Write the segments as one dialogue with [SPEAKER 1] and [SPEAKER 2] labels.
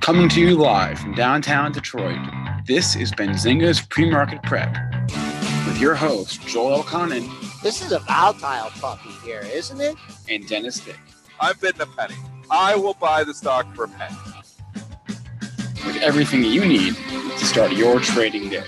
[SPEAKER 1] Coming to you live from downtown Detroit, this is Benzinga's PreMarket Prep with your host, Joel Elconin.
[SPEAKER 2] This is a volatile puppy here, isn't it?
[SPEAKER 1] And Dennis Dick.
[SPEAKER 3] I'm bidding a penny. I will buy the stock for a penny.
[SPEAKER 1] With everything you need to start your trading day.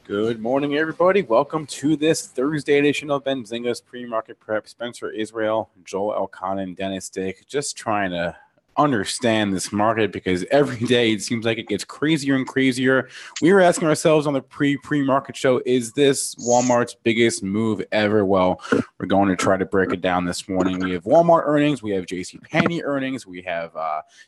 [SPEAKER 1] Good morning, everybody. Welcome to this Thursday edition of Benzinga's PreMarket Prep. Spencer Israel, Joel Elconin, Dennis Dick, just trying to understand this market because every day it seems like it gets crazier and crazier. We were asking ourselves on the pre-market show, is this Walmart's biggest move ever? Well, we're going to try to break it down this morning. We have Walmart earnings, we have JCPenney earnings, we have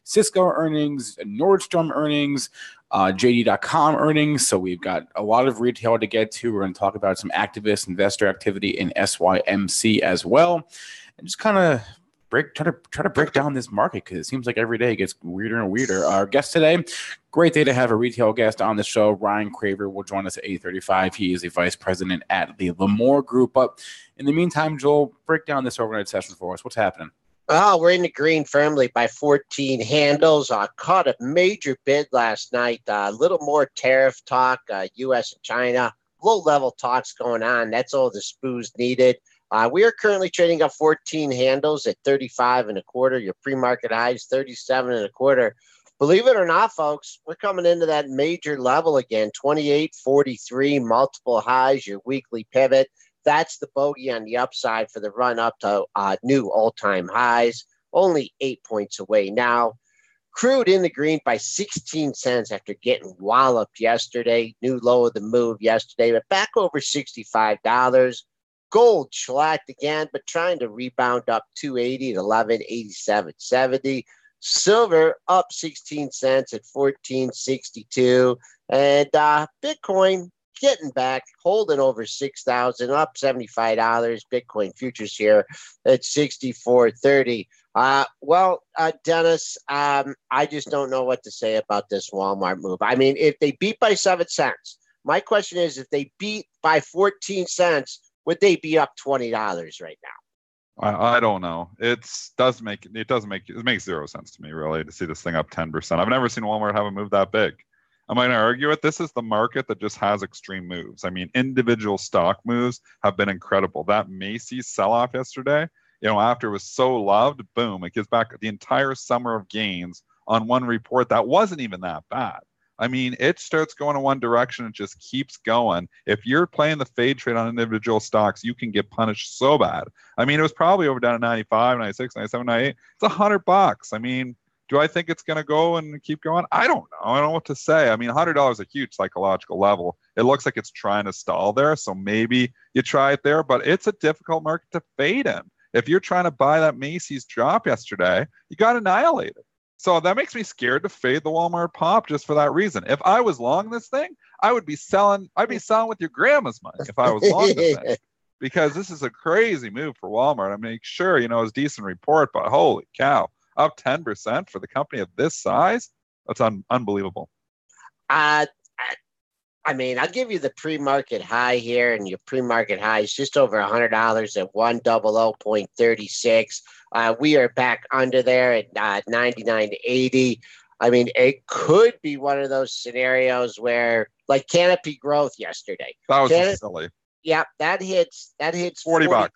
[SPEAKER 1] Cisco earnings, Nordstrom earnings, JD.com earnings. So we've got a lot of retail to get to. We're going to talk about some activist investor activity in SYMC as well, and just kind of try to break down this market because it seems like every day it gets weirder and weirder. Our guest today, great day to have a retail guest on the show. Ryan Craver will join us at 8:35. He is the vice president at the Lamour Group. But in the meantime, Joel, break down this overnight session for us. What's happening?
[SPEAKER 2] Oh, we're in the green firmly by 14 handles. Caught a major bid last night. A little more tariff talk, U.S. and China. Low-level talks going on. That's all the spoos needed. We are currently trading up 14 handles at 35 and a quarter. Your pre-market highs 37 and a quarter. Believe it or not, folks, we're coming into that major level again. 28.43 multiple highs. Your weekly pivot. That's the bogey on the upside for the run up to new all-time highs. Only 8 points away now. Crude in the green by 16 cents after getting walloped yesterday. New low of the move yesterday, but back over $65. Gold shellacked again, but trying to rebound up 280 at 1187.70. Silver up 16 cents at 1462. And Bitcoin getting back, holding over 6,000, up $75. Bitcoin futures here at 64.30. Dennis, I just don't know what to say about this Walmart move. I mean, if they beat by 7 cents, my question is, if they beat by 14 cents, would they be up $20 right now?
[SPEAKER 3] I don't know. It makes zero sense to me, really, to see this thing up 10%. I've never seen Walmart have a move that big. I'm going to argue it. This is the market that just has extreme moves. I mean, individual stock moves have been incredible. That Macy's sell-off yesterday, after it was so loved, boom, it gives back the entire summer of gains on one report that wasn't even that bad. I mean, it starts going in one direction. It just keeps going. If you're playing the fade trade on individual stocks, you can get punished so bad. I mean, it was probably over down to 95, 96, 97, 98. It's $100. I mean, do I think it's going to go and keep going? I don't know. I don't know what to say. I mean, $100 is a huge psychological level. It looks like it's trying to stall there, so maybe you try it there, but it's a difficult market to fade in. If you're trying to buy that Macy's drop yesterday, you got annihilated. So that makes me scared to fade the Walmart pop just for that reason. If I was long this thing, I would be selling. I'd be selling with your grandma's money if I was long this thing, because this is a crazy move for Walmart. I mean, sure, it's a decent report, but holy cow, up 10% for the company of this size? That's unbelievable.
[SPEAKER 2] I mean, I'll give you the pre-market high here, and your pre-market high is just over $100 at 100.36. We are back under there at 99.80. I mean, it could be one of those scenarios where, like Canopy Growth yesterday.
[SPEAKER 3] That was silly.
[SPEAKER 2] Yeah, that hits
[SPEAKER 3] $40.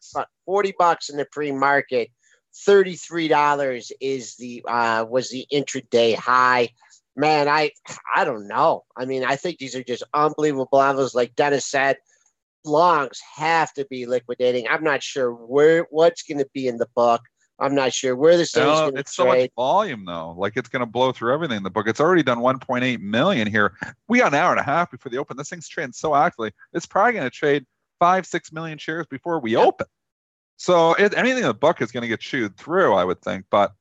[SPEAKER 2] $40 in the pre-market. $33 is was the intraday high. Man, I don't know. I mean, I think these are just unbelievable levels. Like Dennis said, longs have to be liquidating. I'm not sure what's going to be in the book. I'm not sure where this thing is going to trade.
[SPEAKER 3] It's so much volume, though. Like, it's going to blow through everything in the book. It's already done 1.8 million here. We got an hour and a half before the open. This thing's trading so actively. It's probably going to trade 5-6 million shares before we open. So anything in the book is going to get chewed through, I would think. But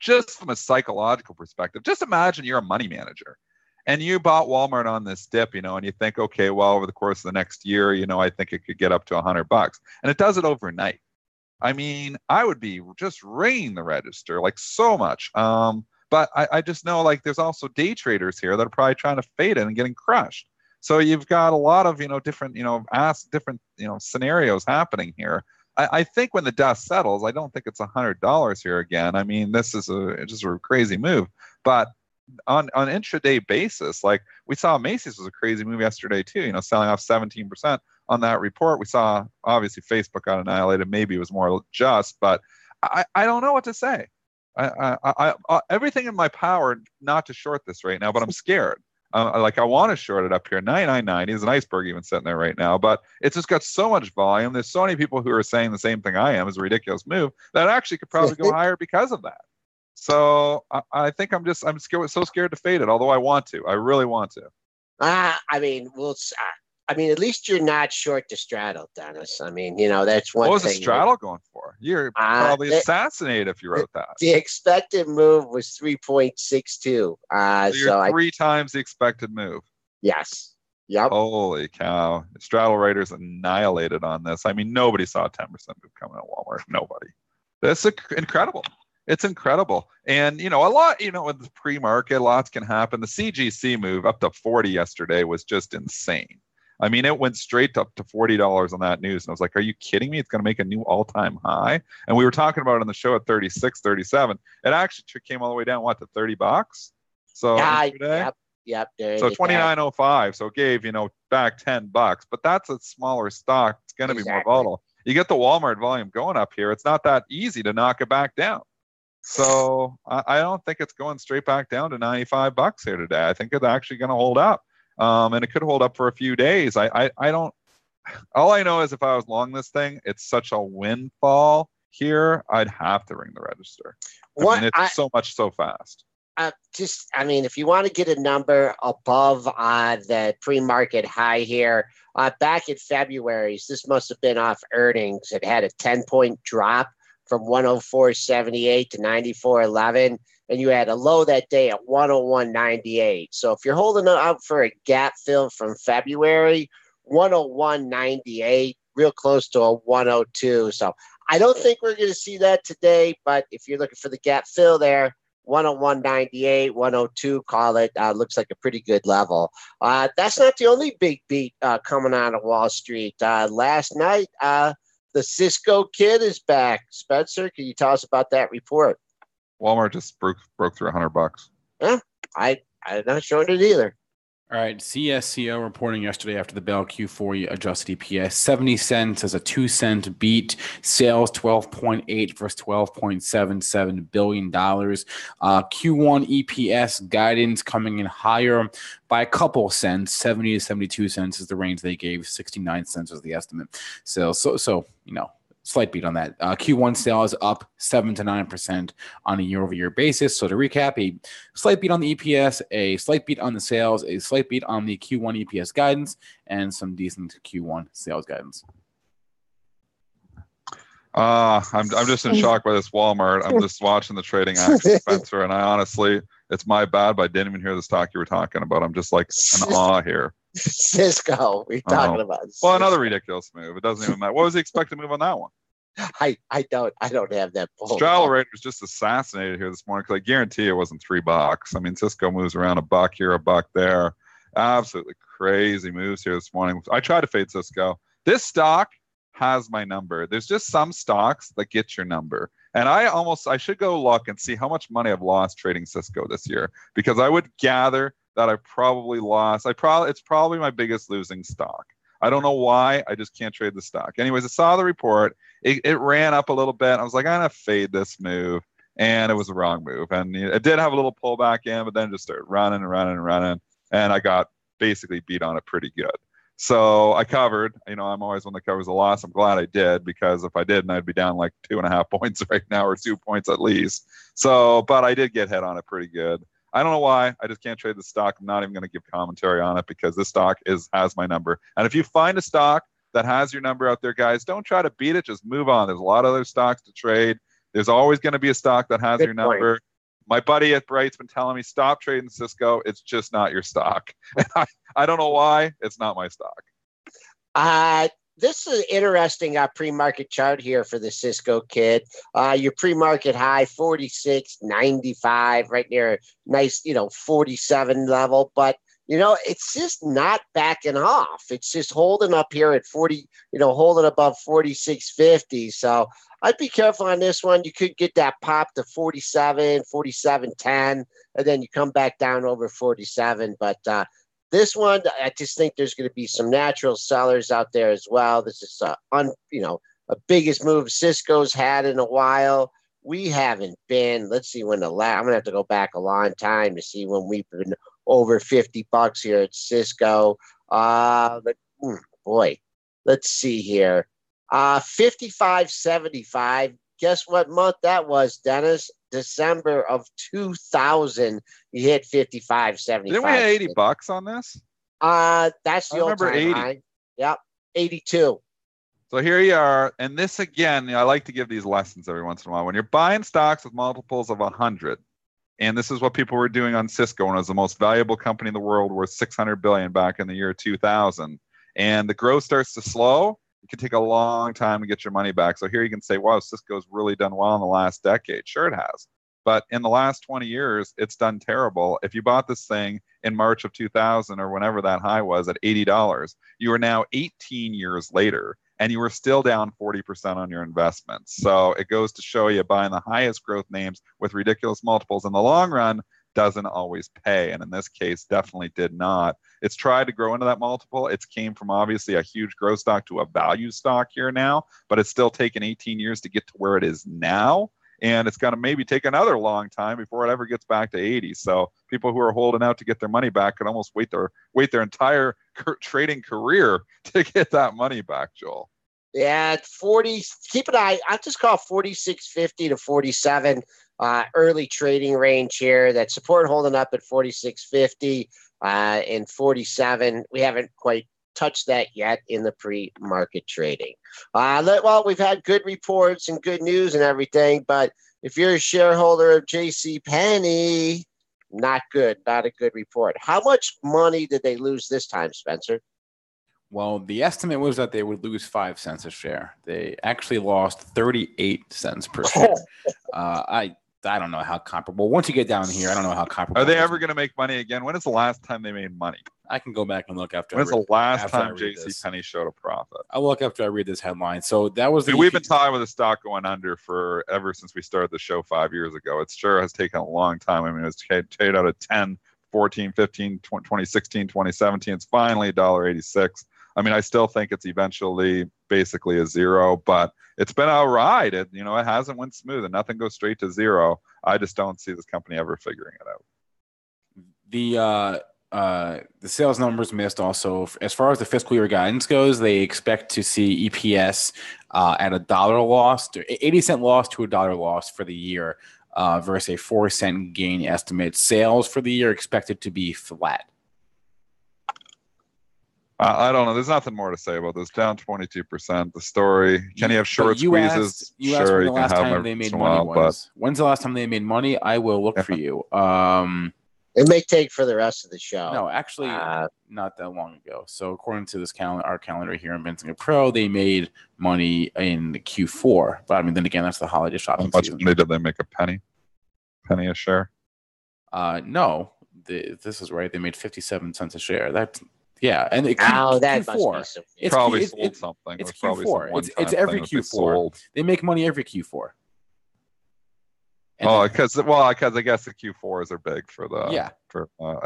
[SPEAKER 3] just from a psychological perspective, just imagine you're a money manager and you bought Walmart on this dip, and you think, okay, well, over the course of the next year, I think it could get up to $100, and it does it overnight. I mean, I would be just ringing the register like so much. But I just know, like, there's also day traders here that are probably trying to fade it and getting crushed. So you've got a lot of, different, different, scenarios happening here. I think when the dust settles, I don't think it's $100 here again. I mean, this is just a crazy move. But on intraday basis, like we saw Macy's was a crazy move yesterday too, selling off 17% on that report. We saw obviously Facebook got annihilated. Maybe it was more just, but I don't know what to say. I everything in my power not to short this right now, but I'm scared. I want to short it up here. 99.90 is an iceberg even sitting there right now, but it's just got so much volume. There's so many people who are saying the same thing I am is a ridiculous move that actually could probably go higher because of that. So I think I'm scared, so scared to fade it. Although I really want to.
[SPEAKER 2] At least you're not short the straddle, Dennis. That's one thing.
[SPEAKER 3] What was the straddle going for? You're probably assassinated if you wrote that.
[SPEAKER 2] The expected move was 3.62.
[SPEAKER 3] So you're three times the expected move.
[SPEAKER 2] Yes. Yep.
[SPEAKER 3] Holy cow. Straddle Raiders annihilated on this. Nobody saw a 10% move coming at Walmart. Nobody. That's incredible. It's incredible. And, a lot, with the pre-market, lots can happen. The CGC move up to 40 yesterday was just insane. It went straight up to $40 on that news. And I was like, are you kidding me? It's going to make a new all-time high. And we were talking about it on the show at 36, 37. It actually came all the way down, to $30? So
[SPEAKER 2] yep.
[SPEAKER 3] So 29.05. So it gave, back $10. But that's a smaller stock. It's going to be more volatile. You get the Walmart volume going up here. It's not that easy to knock it back down. So I don't think it's going straight back down to $95 here today. I think it's actually going to hold up. And it could hold up for a few days. I don't. All I know is if I was long this thing, it's such a windfall here. I'd have to ring the register. It's so much so fast.
[SPEAKER 2] If you want to get a number above the pre-market high here, back in February, this must have been off earnings. It had a 10-point drop from 104.78 to 94.11. And you had a low that day at 101.98. So if you're holding out for a gap fill from February, 101.98, real close to a 102. So I don't think we're going to see that today. But if you're looking for the gap fill there, 101.98, 102, call it. Looks like a pretty good level. That's not the only big beat coming out of Wall Street. Last night, the CSCO kid is back. Spencer, can you tell us about that report?
[SPEAKER 3] Walmart just broke through $100.
[SPEAKER 2] Yeah, I'm not showing it either.
[SPEAKER 1] All right, CSCO reporting yesterday after the bell, Q4 adjusted EPS 70 cents as a 2-cent beat. Sales 12.8 versus $12.77 billion. Q1 EPS guidance coming in higher by a couple cents. 70 to 72 cents is the range they gave. 69 cents was the estimate. So slight beat on that. Q1 sales up 7 to 9% on a year-over-year basis. So to recap, a slight beat on the EPS, a slight beat on the sales, a slight beat on the Q1 EPS guidance, and some decent Q1 sales guidance.
[SPEAKER 3] I'm just in shock by this Walmart. I'm just watching the trading action, Spencer, and I honestly, it's my bad, but I didn't even hear the stock you were talking about. I'm just like in awe here.
[SPEAKER 2] CSCO, we're talking about.
[SPEAKER 3] Well, another ridiculous move. It doesn't even matter. What was the expected move on that one?
[SPEAKER 2] I don't have that.
[SPEAKER 3] Straddle Raiders was just assassinated here this morning because I guarantee it wasn't $3. CSCO moves around $1 here, $1 there. Absolutely crazy moves here this morning. I tried to fade CSCO. This stock has my number. There's just some stocks that get your number. And I should go look and see how much money I've lost trading CSCO this year, because I would gather that I probably lost. It's probably my biggest losing stock. I don't know why. I just can't trade the stock. Anyways, I saw the report. It ran up a little bit. I was like, I'm going to fade this move. And it was the wrong move. And it did have a little pullback in, but then just started running. And I got basically beat on it pretty good. So I covered. I'm always one that covers a loss. I'm glad I did, because if I didn't, I'd be down like 2.5 points right now, or 2 points at least. So, but I did get hit on it pretty good. I don't know why. I just can't trade the stock. I'm not even going to give commentary on it, because this stock has my number. And if you find a stock that has your number out there, guys, don't try to beat it. Just move on. There's a lot of other stocks to trade. There's always going to be a stock that has your number. My buddy at Bright's been telling me, stop trading CSCO. It's just not your stock. I don't know why. It's not my stock.
[SPEAKER 2] This is an interesting pre-market chart here for the CSCO kid. Your pre-market high, 46.95, right near a nice, 47 level. But it's just not backing off. It's just holding up here at 40, holding above 46.50. So I'd be careful on this one. You could get that pop to 47, 47.10, and then you come back down over 47. But this one, I just think there's going to be some natural sellers out there as well. This is a biggest move Cisco's had in a while. We haven't been. Let's see when I'm gonna have to go back a long time to see when we've been over $50 here at Cisco. Boy, let's see here. 55.75. Guess what month that was, Dennis? December of 2000. You hit 55.75.
[SPEAKER 3] Didn't we have $80 on this?
[SPEAKER 2] That's the old time
[SPEAKER 3] 80.
[SPEAKER 2] high. Yep, 82.
[SPEAKER 3] So here you are, and this again, I like to give these lessons every once in a while. When you're buying stocks with multiples of 100, and this is what people were doing on Cisco when it was the most valuable company in the world, worth $600 billion back in the year 2000, and the growth starts to slow, it can take a long time to get your money back. So here you can say, wow, Cisco's really done well in the last decade. Sure it has. But in the last 20 years, it's done terrible. If you bought this thing in March of 2000 or whenever that high was at $80, you are now 18 years later, and you were still down 40% on your investments. So it goes to show you buying the highest growth names with ridiculous multiples in the long run doesn't always pay. And in this case, definitely did not. It's tried to grow into that multiple. It's came from obviously a huge growth stock to a value stock here now, but it's still taken 18 years to get to where it is now. And it's going to maybe take another long time before it ever gets back to 80. So people who are holding out to get their money back can almost wait their entire trading career to get that money back, Joel.
[SPEAKER 2] Yeah, at 40, keep an eye. I'll just call 46.50 to 47 early trading range here. That support holding up at 46.50 and 47. We haven't quite touched that yet in the pre-market trading. Well, we've had good reports and good news and everything, but if you're a shareholder of J.C. Penney, not good, not a good report. How much money did they lose this time, Spencer?
[SPEAKER 1] Well, the estimate was that they would lose 5 cents a share. They actually lost 38 cents per share. I don't know how comparable. Once you get down here, I don't know how comparable.
[SPEAKER 3] Are they ever going to make money again? When is the last time they made money?
[SPEAKER 1] I can go back and look after.
[SPEAKER 3] When's the last time J.C. Penney showed a profit?
[SPEAKER 1] I'll look after I read this headline. So that was.
[SPEAKER 3] We've been talking with the stock going under for ever since we started the show 5 years ago. It sure has taken a long time. I mean, it's traded out of 10, 14, 15, 2016, 2017. It's finally $1.86. I mean, I still think it's eventually basically a zero, but it's been a ride. It hasn't went smooth, and nothing goes straight to zero. I just don't see this company ever figuring it out.
[SPEAKER 1] The sales numbers missed also. As far as the fiscal year guidance goes, they expect to see EPS at $1 loss, 80-cent loss to $1 loss for the year versus a 4-cent gain estimate. Sales for the year expected to be flat.
[SPEAKER 3] I don't know. There's nothing more to say about this. Down 22%. The story. Can you have short squeezes?
[SPEAKER 1] You asked when the last time they made money was. When's the last time they made money? I will look for you.
[SPEAKER 2] It may take for the rest of the show.
[SPEAKER 1] No, actually, not that long ago. So according to this our calendar here in Benzinga Pro, they made money in Q4. But I mean, then again, that's the holiday shopping season.
[SPEAKER 3] How much did they make? Penny a share?
[SPEAKER 1] No, this is right. They made 57 cents a share. Yeah, and
[SPEAKER 2] that
[SPEAKER 1] Q4.
[SPEAKER 2] Must be
[SPEAKER 3] it's probably sold something.
[SPEAKER 1] It's Q4. It's every Q4. They make money every Q4.
[SPEAKER 3] Because I guess the Q4s are big for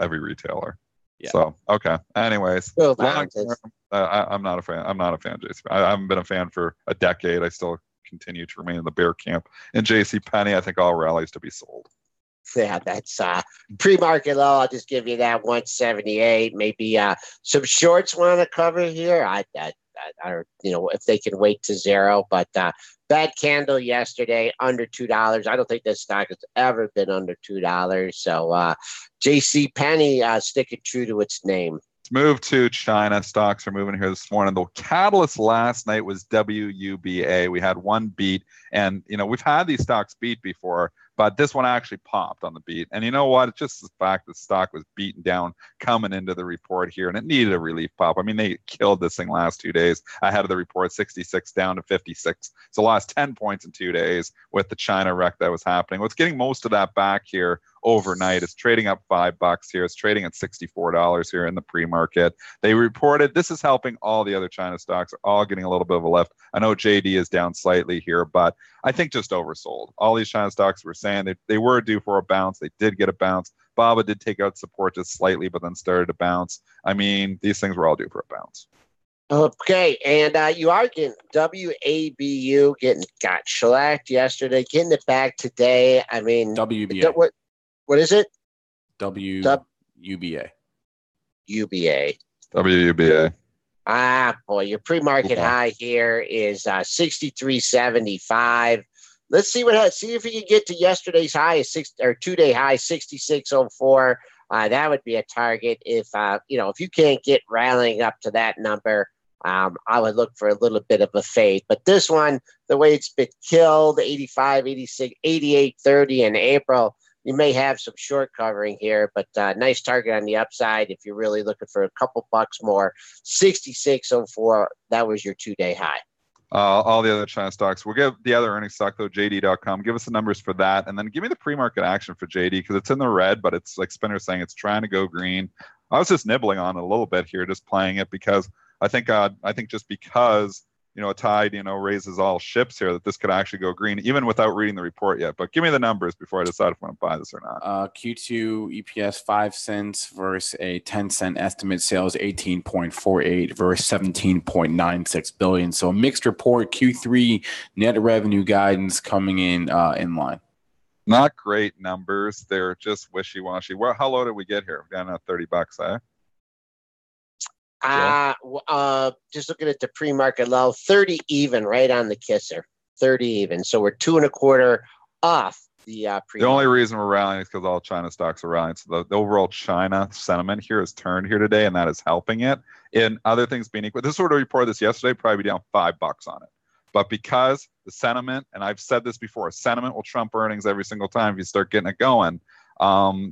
[SPEAKER 3] every retailer. Yeah. So okay. Anyways, long term, I'm not a fan. I'm not a fan of JC. I haven't been a fan for a decade. I still continue to remain in the bear camp. And JC Penney, I think all rallies to be sold.
[SPEAKER 2] Yeah, that's pre-market low. I'll just give you that 178. Maybe some shorts want to cover here. I if they can wait to zero. But bad candle yesterday, under $2. I don't think this stock has ever been under $2. So J.C. Penney sticking true to its name.
[SPEAKER 3] Let's move to China. Stocks are moving here this morning. The catalyst last night was WUBA. We had one beat, and we've had these stocks beat before, But this one actually popped on the beat. And you know what? It's just the fact that stock was beaten down coming into the report here, and it needed a relief pop. I mean, they killed this thing last 2 days ahead of the report, 66 down to 56. So lost 10 points in 2 days with the China wreck that was happening. What's getting most of that back here overnight is trading up $5 here. It's trading at $64 here in the pre-market. They reported this is helping all the other China stocks, are all getting a little bit of a lift. I know JD is down slightly here, but I think just oversold. All these China stocks were saying they were due for a bounce. They did get a bounce. BABA did take out support just slightly, but then started to bounce. I mean, these things were all due for a bounce.
[SPEAKER 2] Okay, and you are getting WABU got shellacked yesterday, getting it back today. I mean,
[SPEAKER 1] WBA.
[SPEAKER 2] What is it?
[SPEAKER 1] WUBA.
[SPEAKER 2] UBA.
[SPEAKER 3] WUBA.
[SPEAKER 2] Ah, boy, your pre-market high here is 63.75. Let's see see if we can get to yesterday's high, 2-day high 66.04. That would be a target. If if you can't get rallying up to that number, I would look for a little bit of a fade. But this one, the way it's been killed, 85, 86, 88.30 in April, you may have some short covering here, but nice target on the upside if you're really looking for a couple bucks more. 66.04, that was your 2-day high.
[SPEAKER 3] All the other China stocks. We'll give the other earnings stock, though, JD.com. Give us the numbers for that. And then give me the pre-market action for JD because it's in the red, but it's like Spinner's saying it's trying to go green. I was just nibbling on it a little bit here, just playing it because I think just because, a tide, raises all ships here, that this could actually go green, even without reading the report yet. But give me the numbers before I decide if I want to buy this or not.
[SPEAKER 1] Q2 EPS 5 cents versus a 10-cent estimate. Sales 18.48 versus 17.96 billion. So a mixed report. Q3 net revenue guidance coming in line.
[SPEAKER 3] Not great numbers. They're just wishy-washy. Well, how low did we get here? We're down at $30, eh?
[SPEAKER 2] Just looking at the pre-market low, 30 even, right on the kisser, 30 even. So we're 2.25 off the pre-market.
[SPEAKER 3] The only reason we're rallying is because all China stocks are rallying. So the overall China sentiment here has turned here today, and that is helping it. In other things being equal, this sort of reported this yesterday, probably be down $5 on it. But because the sentiment, and I've said this before, sentiment will trump earnings every single time if you start getting it going.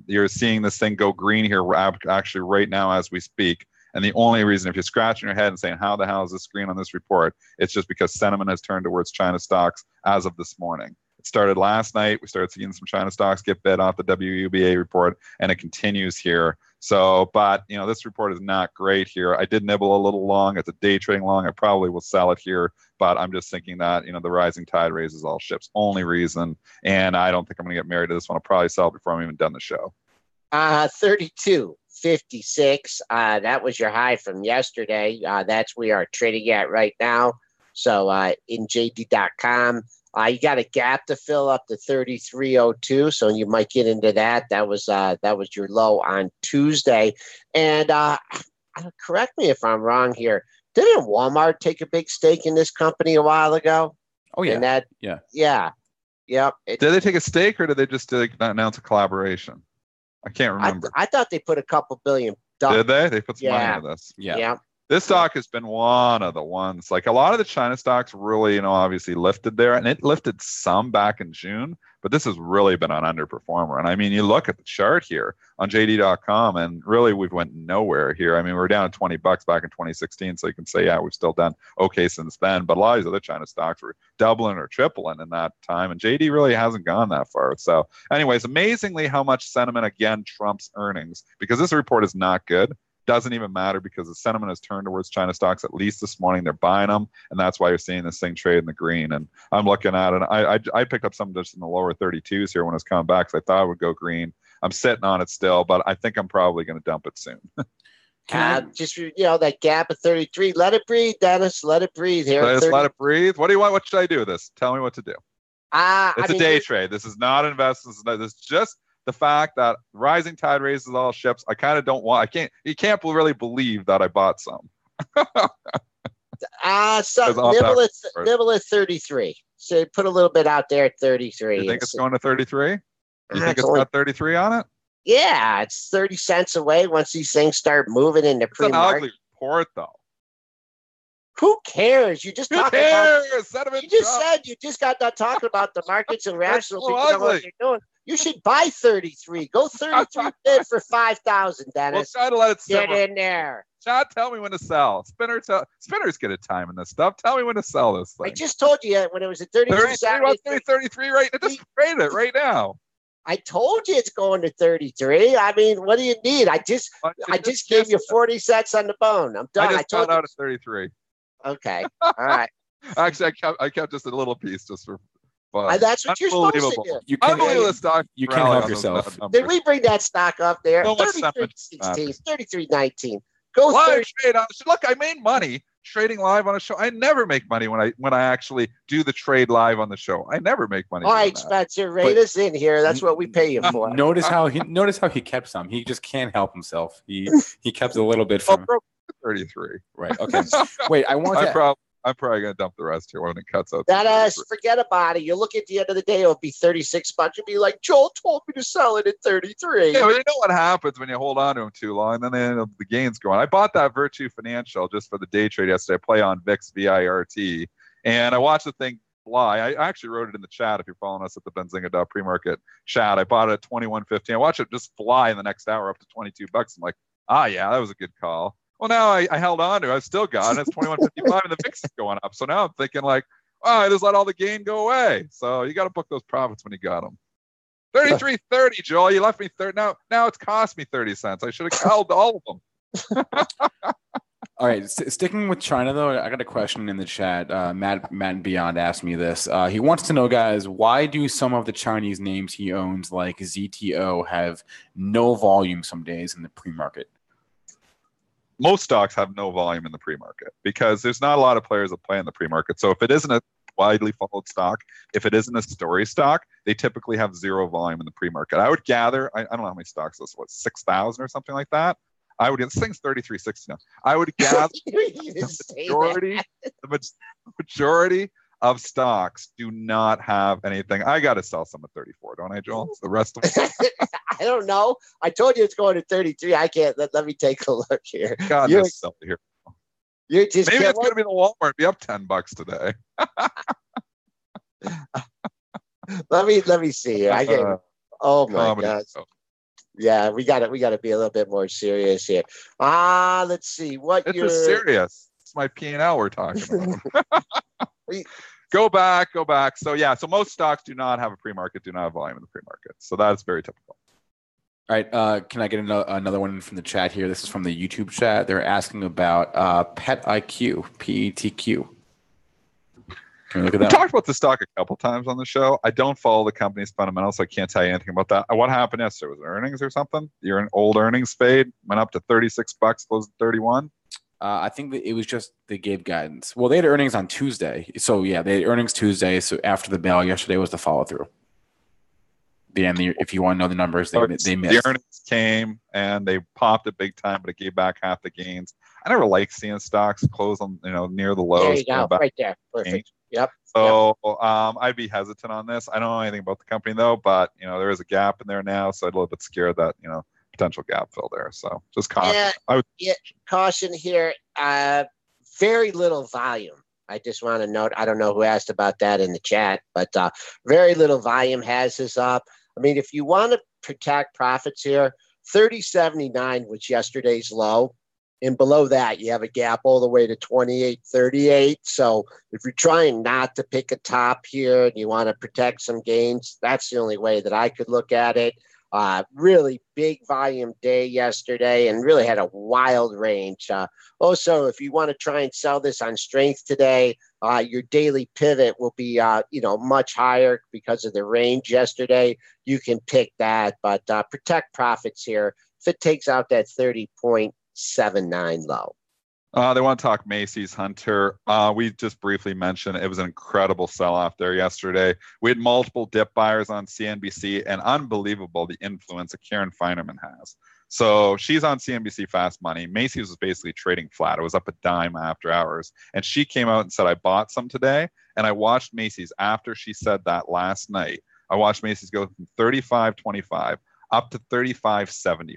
[SPEAKER 3] You're seeing this thing go green here actually right now as we speak. And the only reason, if you're scratching your head and saying, how the hell is this green on this report, it's just because sentiment has turned towards China stocks as of this morning. It started last night. We started seeing some China stocks get bid off the WUBA report, and it continues here. So, but, this report is not great here. I did nibble a little long. It's a day trading long. I probably will sell it here, but I'm just thinking that, the rising tide raises all ships. Only reason. And I don't think I'm going to get married to this one. I'll probably sell it before I'm even done the show.
[SPEAKER 2] 32.56. That was your high from yesterday. That's we are trading at right now. So in JD.com, you got a gap to fill up to 33.02. So you might get into that. That was your low on Tuesday. And correct me if I'm wrong here. Didn't Walmart take a big stake in this company a while ago?
[SPEAKER 1] Oh yeah.
[SPEAKER 2] And yeah. Yep.
[SPEAKER 3] Did they take a stake or did they just announce a collaboration? I can't remember.
[SPEAKER 2] I thought they put a couple billion.
[SPEAKER 3] Did they? They put some money into this.
[SPEAKER 2] Yeah.
[SPEAKER 3] This stock has been one of the ones, like a lot of the China stocks really, obviously lifted there, and it lifted some back in June, but this has really been an underperformer. And I mean, you look at the chart here on JD.com, and really we've went nowhere here. I mean, we're down at $20 back in 2016, so you can say, yeah, we've still done okay since then. But a lot of these other China stocks were doubling or tripling in that time, and JD really hasn't gone that far. So, anyways, amazingly how much sentiment again trumps earnings, because this report is not good. Doesn't even matter because the sentiment has turned towards China stocks. At least this morning they're buying them, and that's why you're seeing this thing trade in the green. And I'm looking at it. I picked up some just in the lower 32s here when it's coming back, because I thought it would go green. I'm sitting on it still, but I think I'm probably going to dump it soon.
[SPEAKER 2] Just that gap of 33. Let it breathe, Dennis. Let it breathe here.
[SPEAKER 3] Let it breathe. What do you want? What should I do with this? Tell me what to do. It's a day trade. This is not an investment. This is just the fact that rising tide raises all ships. I kind of don't want. You can't really believe that I bought some.
[SPEAKER 2] Nibble at 33. So put a little bit out there at 33.
[SPEAKER 3] You think it's going to 33? You think it's got 33 on it?
[SPEAKER 2] Yeah, it's 30 cents away once these things start moving into pre-market.
[SPEAKER 3] It's an ugly report, though.
[SPEAKER 2] Who cares? You just talking about. You just
[SPEAKER 3] Trump.
[SPEAKER 2] said you just got done talking about the market's irrational.
[SPEAKER 3] So
[SPEAKER 2] People know what
[SPEAKER 3] ugly.
[SPEAKER 2] they're doing. You should buy 33. Go 33 bid for 5,000,
[SPEAKER 3] We'll
[SPEAKER 2] Dennis.
[SPEAKER 3] try to let it
[SPEAKER 2] Get
[SPEAKER 3] simmer.
[SPEAKER 2] in there.
[SPEAKER 3] Chad, tell me when to sell. Spinners get a time in this stuff. Tell me when to sell this thing.
[SPEAKER 2] I just told you when it was at 33.
[SPEAKER 3] 33, what's 33 right now? Just trade it right now.
[SPEAKER 2] I told you it's going to 33. I mean, what do you need? I just gave you 40 cents on the bone. I'm done.
[SPEAKER 3] I just got out at 33.
[SPEAKER 2] Okay. All right.
[SPEAKER 3] Actually, I kept just a little piece just for fun.
[SPEAKER 2] That's what you're supposed to do.
[SPEAKER 1] You can't help
[SPEAKER 3] yourself.
[SPEAKER 2] Did we bring that stock up there?
[SPEAKER 3] So
[SPEAKER 2] 33.16, 33.19. Go
[SPEAKER 3] live trade on. Look, I made money trading live on a show. I never make money when I actually do the trade live on the show. I never make money.
[SPEAKER 2] All right, Spencer, rate us in here. That's what we pay you for.
[SPEAKER 1] Notice how he kept some. He just can't help himself. He kept a little bit from
[SPEAKER 3] 33.
[SPEAKER 1] Right. Okay. Wait,
[SPEAKER 3] I'm probably gonna dump the rest here when it cuts out.
[SPEAKER 2] That forget about it. You look at the end of the day, it'll be $36. You'll be like, Joel told me to sell it at 33.
[SPEAKER 3] Yeah, but you know what happens when you hold on to them too long, and then the gains go on. I bought that Virtue Financial just for the day trade yesterday. I play on VIX VIRT, and I watched the thing fly. I actually wrote it in the chat if you're following us at the Benzinga PreMarket chat. I bought it at 21.15. I watched it just fly in the next hour up to $22. I'm like, yeah, that was a good call. Well, now I held on to it. I've still got it. It's 21.55 and the VIX is going up. So now I'm thinking like, I just let all the gain go away. So you got to book those profits when you got them. 33.30, Joel. You left me 30. Now it's cost me 30 cents. I should have held all of them.
[SPEAKER 1] All right. Sticking with China, though, I got a question in the chat. Matt Beyond asked me this. He wants to know, guys, why do some of the Chinese names he owns, like ZTO, have no volume some days in the pre-market?
[SPEAKER 3] Most stocks have no volume in the pre-market because there's not a lot of players that play in the pre-market. So if it isn't a widely followed stock, if it isn't a story stock, they typically have zero volume in the pre-market. I would gather, I don't know how many stocks this was, 6,000 or something like that. I would get, this thing's 33.60 now. I would gather the majority of stocks do not have anything. I got to sell some at 34, don't I, Joel? It's the rest of them.
[SPEAKER 2] I don't know. I told you it's going to 33. I can't. Let me take a look here.
[SPEAKER 3] God, you're here.
[SPEAKER 2] You're just
[SPEAKER 3] maybe it's going to be the Walmart. Be up $10 today.
[SPEAKER 2] let me see here. I get. Oh my God. Yeah, we got to be a little bit more serious here. Let's see what
[SPEAKER 3] you're serious. It's my P&L we're talking about. Go back. So most stocks do not have a pre-market, do not have volume in the pre-market. So that's very typical.
[SPEAKER 1] All right. Can I get another one from the chat here? This is from the YouTube chat. They're asking about Pet IQ, PETQ. Can we look at that?
[SPEAKER 3] We talked about the stock a couple times on the show. I don't follow the company's fundamentals, so I can't tell you anything about that. What happened yesterday? Was it earnings or something? You're an old earnings fade, went up to $36, closed at 31.
[SPEAKER 1] I think that it was just they gave guidance. Well, they had earnings on Tuesday. So, yeah, they had earnings Tuesday. So, after the bell yesterday was the follow-through. If you want to know the numbers, they missed.
[SPEAKER 3] The earnings came, and they popped it big time, but it gave back half the gains. I never like seeing stocks close on near the lows.
[SPEAKER 2] There you go, right there. Perfect. Yep.
[SPEAKER 3] So I'd be hesitant on this. I don't know anything about the company, though, but, there is a gap in there now, so I'm a little bit scared that, potential gap fill there. So just caution.
[SPEAKER 2] Caution here. Very little volume. I just want to note, I don't know who asked about that in the chat, but very little volume has this up. I mean, if you want to protect profits here, 30.79 was yesterday's low. And below that, you have a gap all the way to 28.38. So if you're trying not to pick a top here and you want to protect some gains, that's the only way that I could look at it. Really big volume day yesterday and really had a wild range. Also, if you want to try and sell this on strength today, your daily pivot will be, much higher because of the range yesterday. You can pick that, but protect profits here if it takes out that 30.79 low.
[SPEAKER 3] They want to talk Macy's, Hunter. We just briefly mentioned it was an incredible sell-off there yesterday. We had multiple dip buyers on CNBC, and unbelievable the influence that Karen Feinerman has. So she's on CNBC Fast Money. Macy's was basically trading flat. It was up a dime after hours. And she came out and said, I bought some today. And I watched Macy's after she said that last night. I watched Macy's go from 35.25 up to 35.75.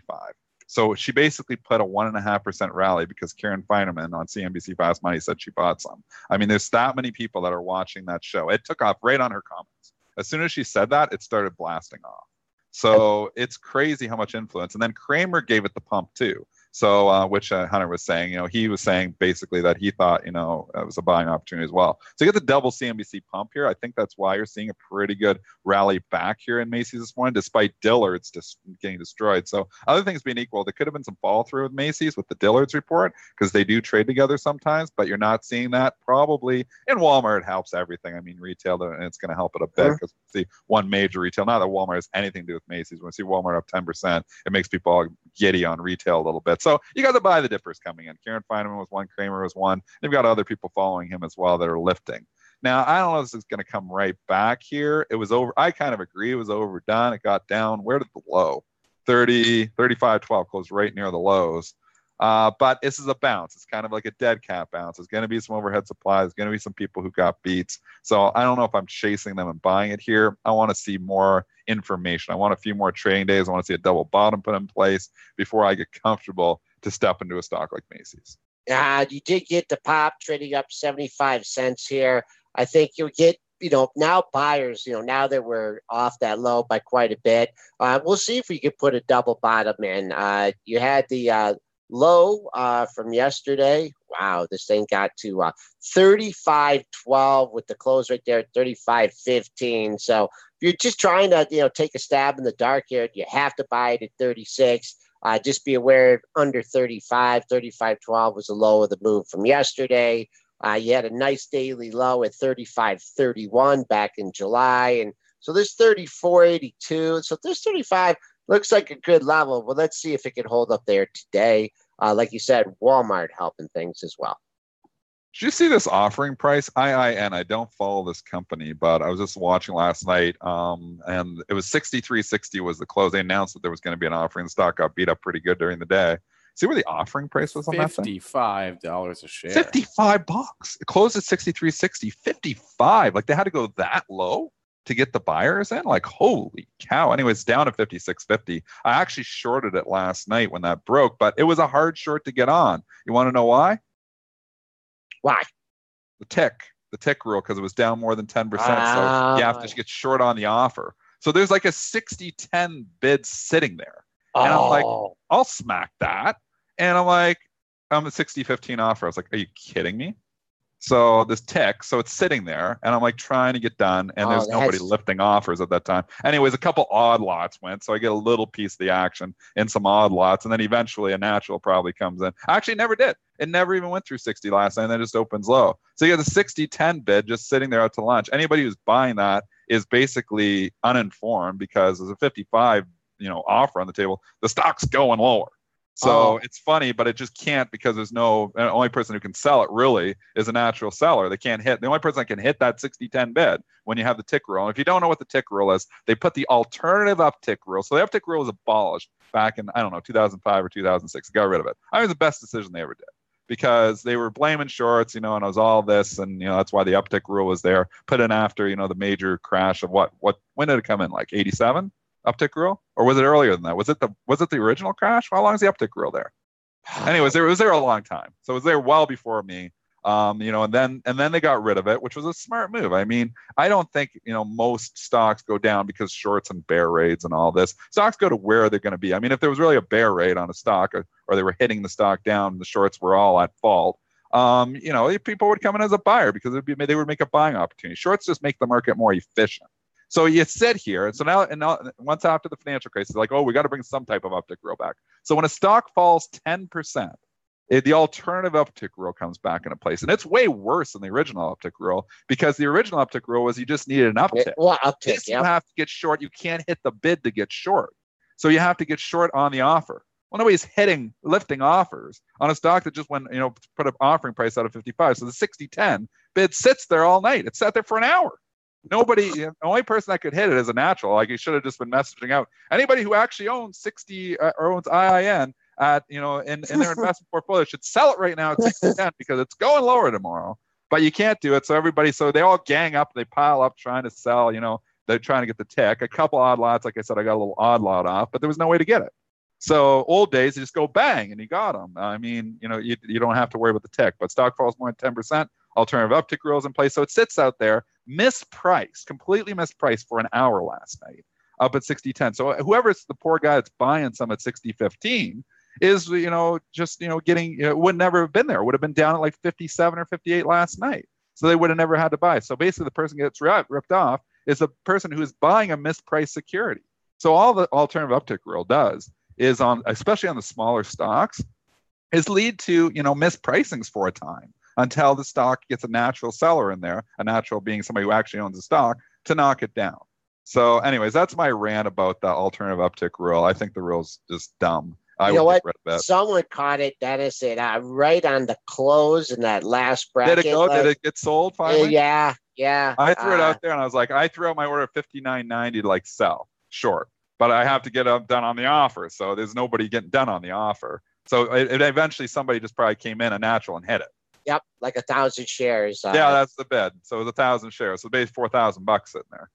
[SPEAKER 3] So she basically put a 1.5% rally because Karen Feineman on CNBC Fast Money said she bought some. I mean, there's that many people that are watching that show. It took off right on her comments. As soon as she said that, it started blasting off. So it's crazy how much influence. And then Cramer gave it the pump too. So, which Hunter was saying, he was saying basically that he thought, it was a buying opportunity as well. So you get the double CNBC pump here. I think that's why you're seeing a pretty good rally back here in Macy's this morning, despite Dillard's just getting destroyed. So other things being equal, there could have been some fall through with Macy's with the Dillard's report because they do trade together sometimes, but you're not seeing that probably. In Walmart, it helps everything. I mean, retail, and it's going to help it a bit because we see one major retail. Not that Walmart has anything to do with Macy's. When we see Walmart up 10%, it makes people all giddy on retail a little bit. So you got to buy the dippers coming in. Karen Feineman was one. Cramer was one. They've got other people following him as well that are lifting. Now, I don't know if this is going to come right back here. It was over. I kind of agree. It was overdone. It got down. Where did the low? 30, 35, 12 closed right near the lows. But this is a bounce. It's kind of like a dead cat bounce. There's going to be some overhead supply. There's going to be some people who got beats. So I don't know if I'm chasing them and buying it here. I want to see more information. I want a few more trading days. I want to see a double bottom put in place before I get comfortable to step into a stock like Macy's.
[SPEAKER 2] You did get the pop trading up 75 cents here. I think you'll get, now buyers, now that we're off that low by quite a bit, we'll see if we can put a double bottom in. You had the low from yesterday. Wow, this thing got to 35.12 with the close right there at 35.15. So if you're just trying to, take a stab in the dark here, you have to buy it at 36. Just be aware under 35.12 was the low of the move from yesterday. You had a nice daily low at 35.31 back in July. And so there's 34.82. So this 35 looks like a good level. Well, let's see if it can hold up there today. Like you said, Walmart helping things as well.
[SPEAKER 3] Did you see this offering price? IIN. I don't follow this company, but I was just watching last night, and it was 63.60 was the close. They announced that there was going to be an offering. The stock got beat up pretty good during the day. See where the offering price was on that thing?
[SPEAKER 1] $55 a share.
[SPEAKER 3] $55. It closed at 63.60. 55. Like they had to go that low to get the buyers in. Like holy cow. Anyways, down to 56.50. I actually shorted it last night when that broke, but it was a hard short to get on. You want to know why?
[SPEAKER 2] Why?
[SPEAKER 3] The tick rule, because it was down more than 10%. So you have to get short on the offer. So there's like a 60-10 bid sitting there. And I'm like, I'll smack that. And I'm like, I'm a 60-15 offer. I was like, are you kidding me? So this tick, so it's sitting there, and I'm like trying to get done, and there's nobody lifting offers at that time. Anyways, a couple odd lots went, so I get a little piece of the action in some odd lots, and then eventually a natural probably comes in. Actually, it never did. It never even went through 60 last night, and then just opens low. So you get the 60-10 bid just sitting there out to lunch. Anybody who's buying that is basically uninformed because there's a 55, offer on the table. The stock's going lower. So it's funny, but it just can't because there's the only person who can sell it really is a natural seller. They can't hit. The only person that can hit that 60-10 bid when you have the tick rule. And if you don't know what the tick rule is, they put the alternative uptick rule. So the uptick rule was abolished back in, 2005 or 2006. They got rid of it. I think it was the best decision they ever did because they were blaming shorts, and it was all this. And, that's why the uptick rule was there. Put in after, the major crash of when did it come in? Like 87? Uptick rule, or was it earlier than that? Was it the original crash? How long is the uptick rule there? Anyways, it was there a long time, so it was there well before me. And then they got rid of it, which was a smart move. I mean, I don't think most stocks go down because shorts and bear raids and all this. Stocks go to where they're going to be. I mean, if there was really a bear raid on a stock, or they were hitting the stock down, and the shorts were all at fault. People would come in as a buyer because they would make a buying opportunity. Shorts just make the market more efficient. So you sit here, and so now once after the financial crisis, like, we got to bring some type of uptick rule back. So when a stock falls 10%, the alternative uptick rule comes back into place, and it's way worse than the original uptick rule because the original uptick rule was you just needed an uptick.
[SPEAKER 2] Well, uptick,
[SPEAKER 3] You have to get short. You can't hit the bid to get short, so you have to get short on the offer. Well, nobody's lifting offers on a stock that just went, put an offering price out of 55. So the 60-10 bid sits there all night. It sat there for an hour. The only person that could hit it is a natural. Like, he should have just been messaging out. Anybody who actually owns 60 or owns IIN at, in their investment portfolio should sell it right now at 60-10 because it's going lower tomorrow. But you can't do it. So they all gang up, they pile up trying to sell, they're trying to get the tick. A couple odd lots, like I said, I got a little odd lot off, but there was no way to get it. So old days, you just go bang and you got them. I mean, you don't have to worry about the tick, but stock falls more than 10%. Alternative uptick rules in place. So it sits out there, mispriced, completely mispriced for an hour last night, up at 60.10. So whoever's the poor guy that's buying some at 60.15 is, getting, it would never have been there. It would have been down at like 57 or 58 last night. So they would have never had to buy. So basically the person gets ripped off is the person who is buying a mispriced security. So all the alternative uptick rule does is especially on the smaller stocks, is lead to, mispricings for a time until the stock gets a natural seller in there, a natural being somebody who actually owns the stock, to knock it down. So anyways, that's my rant about the alternative uptick rule. I think the rule's just dumb.
[SPEAKER 2] You know what? Someone caught it, Dennis, right on the close in that last bracket.
[SPEAKER 3] Did it go? Did it get sold finally?
[SPEAKER 2] Yeah.
[SPEAKER 3] I threw it out there, and I was like, I threw out my order at $59.90 to sell short, but I have to get it done on the offer. So there's nobody getting done on the offer. So it eventually somebody just probably came in a natural and hit it.
[SPEAKER 2] Yep, like 1,000 shares.
[SPEAKER 3] Yeah, that's the bid. So it was 1,000 shares. So basically $4,000 sitting there.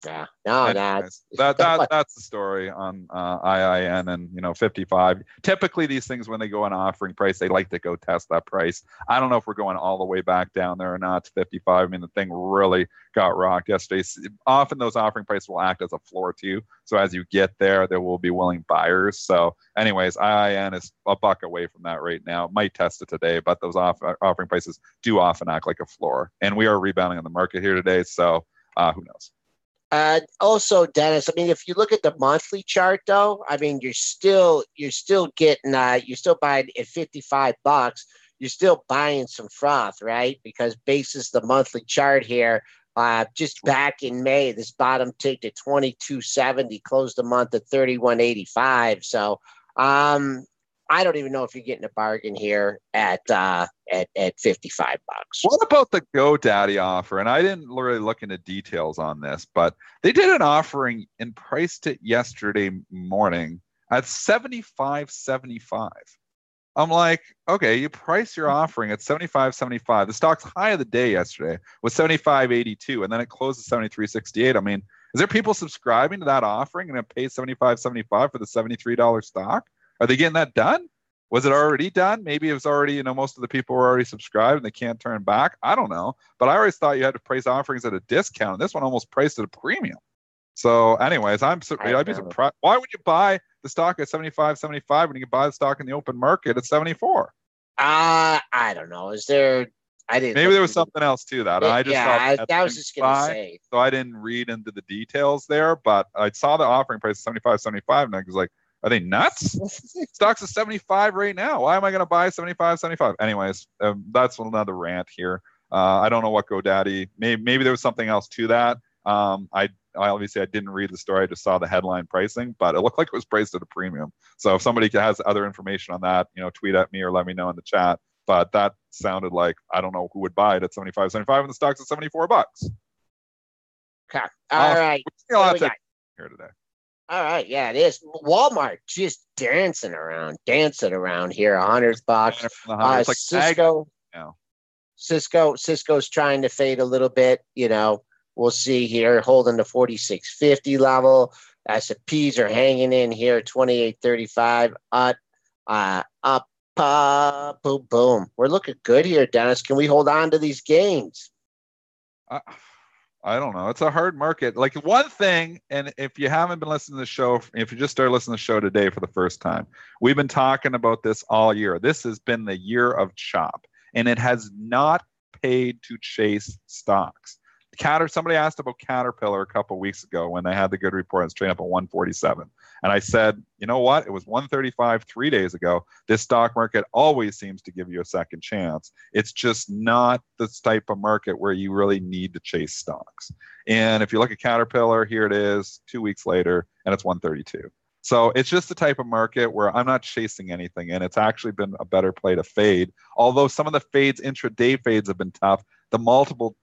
[SPEAKER 2] Yeah,
[SPEAKER 3] that's the story on IIN and 55. Typically, these things when they go on offering price, they like to go test that price. I don't know if we're going all the way back down there or not to 55. I mean, the thing really got rocked yesterday. Often those offering prices will act as a floor too. So as you get there will be willing buyers. So, anyways, IIN is a buck away from that right now. Might test it today, but those offering prices do often act like a floor. And we are rebounding on the market here today. So who knows?
[SPEAKER 2] Also, Dennis, I mean, if you look at the monthly chart, though, I mean, you're still getting, you're still buying at $55. You're still buying some froth, right? Because basis the monthly chart here, just back in May, this bottom ticked at 22.70, closed the month at 31.85. So, I don't even know if you're getting a bargain here at $55.
[SPEAKER 3] What about the GoDaddy offer? And I didn't really look into details on this, but they did an offering and priced it yesterday morning at $75.75. I'm like, okay, you price your offering at $75.75. The stock's high of the day yesterday was $75.82, and then it closed at $73.68. I mean, is there people subscribing to that offering and it pays $75.75 for the $73 stock? Are they getting that done? Was it already done? Maybe it was already, most of the people were already subscribed and they can't turn back. I don't know. But I always thought you had to price offerings at a discount. This one almost priced at a premium. So anyways, I'd be surprised. Why would you buy the stock at $75.75 when you can buy the stock in the open market at 74?
[SPEAKER 2] I don't know. Maybe
[SPEAKER 3] there was something else to that. I
[SPEAKER 2] was just going to say.
[SPEAKER 3] So I didn't read into the details there, but I saw the offering price $75.75 and I was like, are they nuts? Stock's at 75 right now. Why am I going to buy 75.75? Anyways, that's another rant here. I don't know what GoDaddy. Maybe there was something else to that. I obviously didn't read the story. I just saw the headline pricing, but it looked like it was priced at a premium. So if somebody has other information on that, tweet at me or let me know in the chat. But that sounded like I don't know who would buy it at 75.75 and the stock's at $74.
[SPEAKER 2] Okay. All right.
[SPEAKER 3] What here today.
[SPEAKER 2] All right, yeah, it is. Walmart just dancing around here. $100. Cisco's trying to fade a little bit. We'll see here, holding the 46.50 level. S&Ps are hanging in here, 28.35. Up, boom, boom. We're looking good here, Dennis. Can we hold on to these gains?
[SPEAKER 3] I don't know. It's a hard market. Like one thing, and if you haven't been listening to the show, if you just started listening to the show today for the first time, we've been talking about this all year. This has been the year of chop, and it has not paid to chase stocks. Somebody asked about Caterpillar a couple of weeks ago when they had the good report and straight up at 147. And I said, you know what? It was 135 3 days ago. This stock market always seems to give you a second chance. It's just not this type of market where you really need to chase stocks. And if you look at Caterpillar, here it is 2 weeks later, and it's 132. So it's just the type of market where I'm not chasing anything, and it's actually been a better play to fade. Although some of the fades, intraday fades, have been tough, the multiple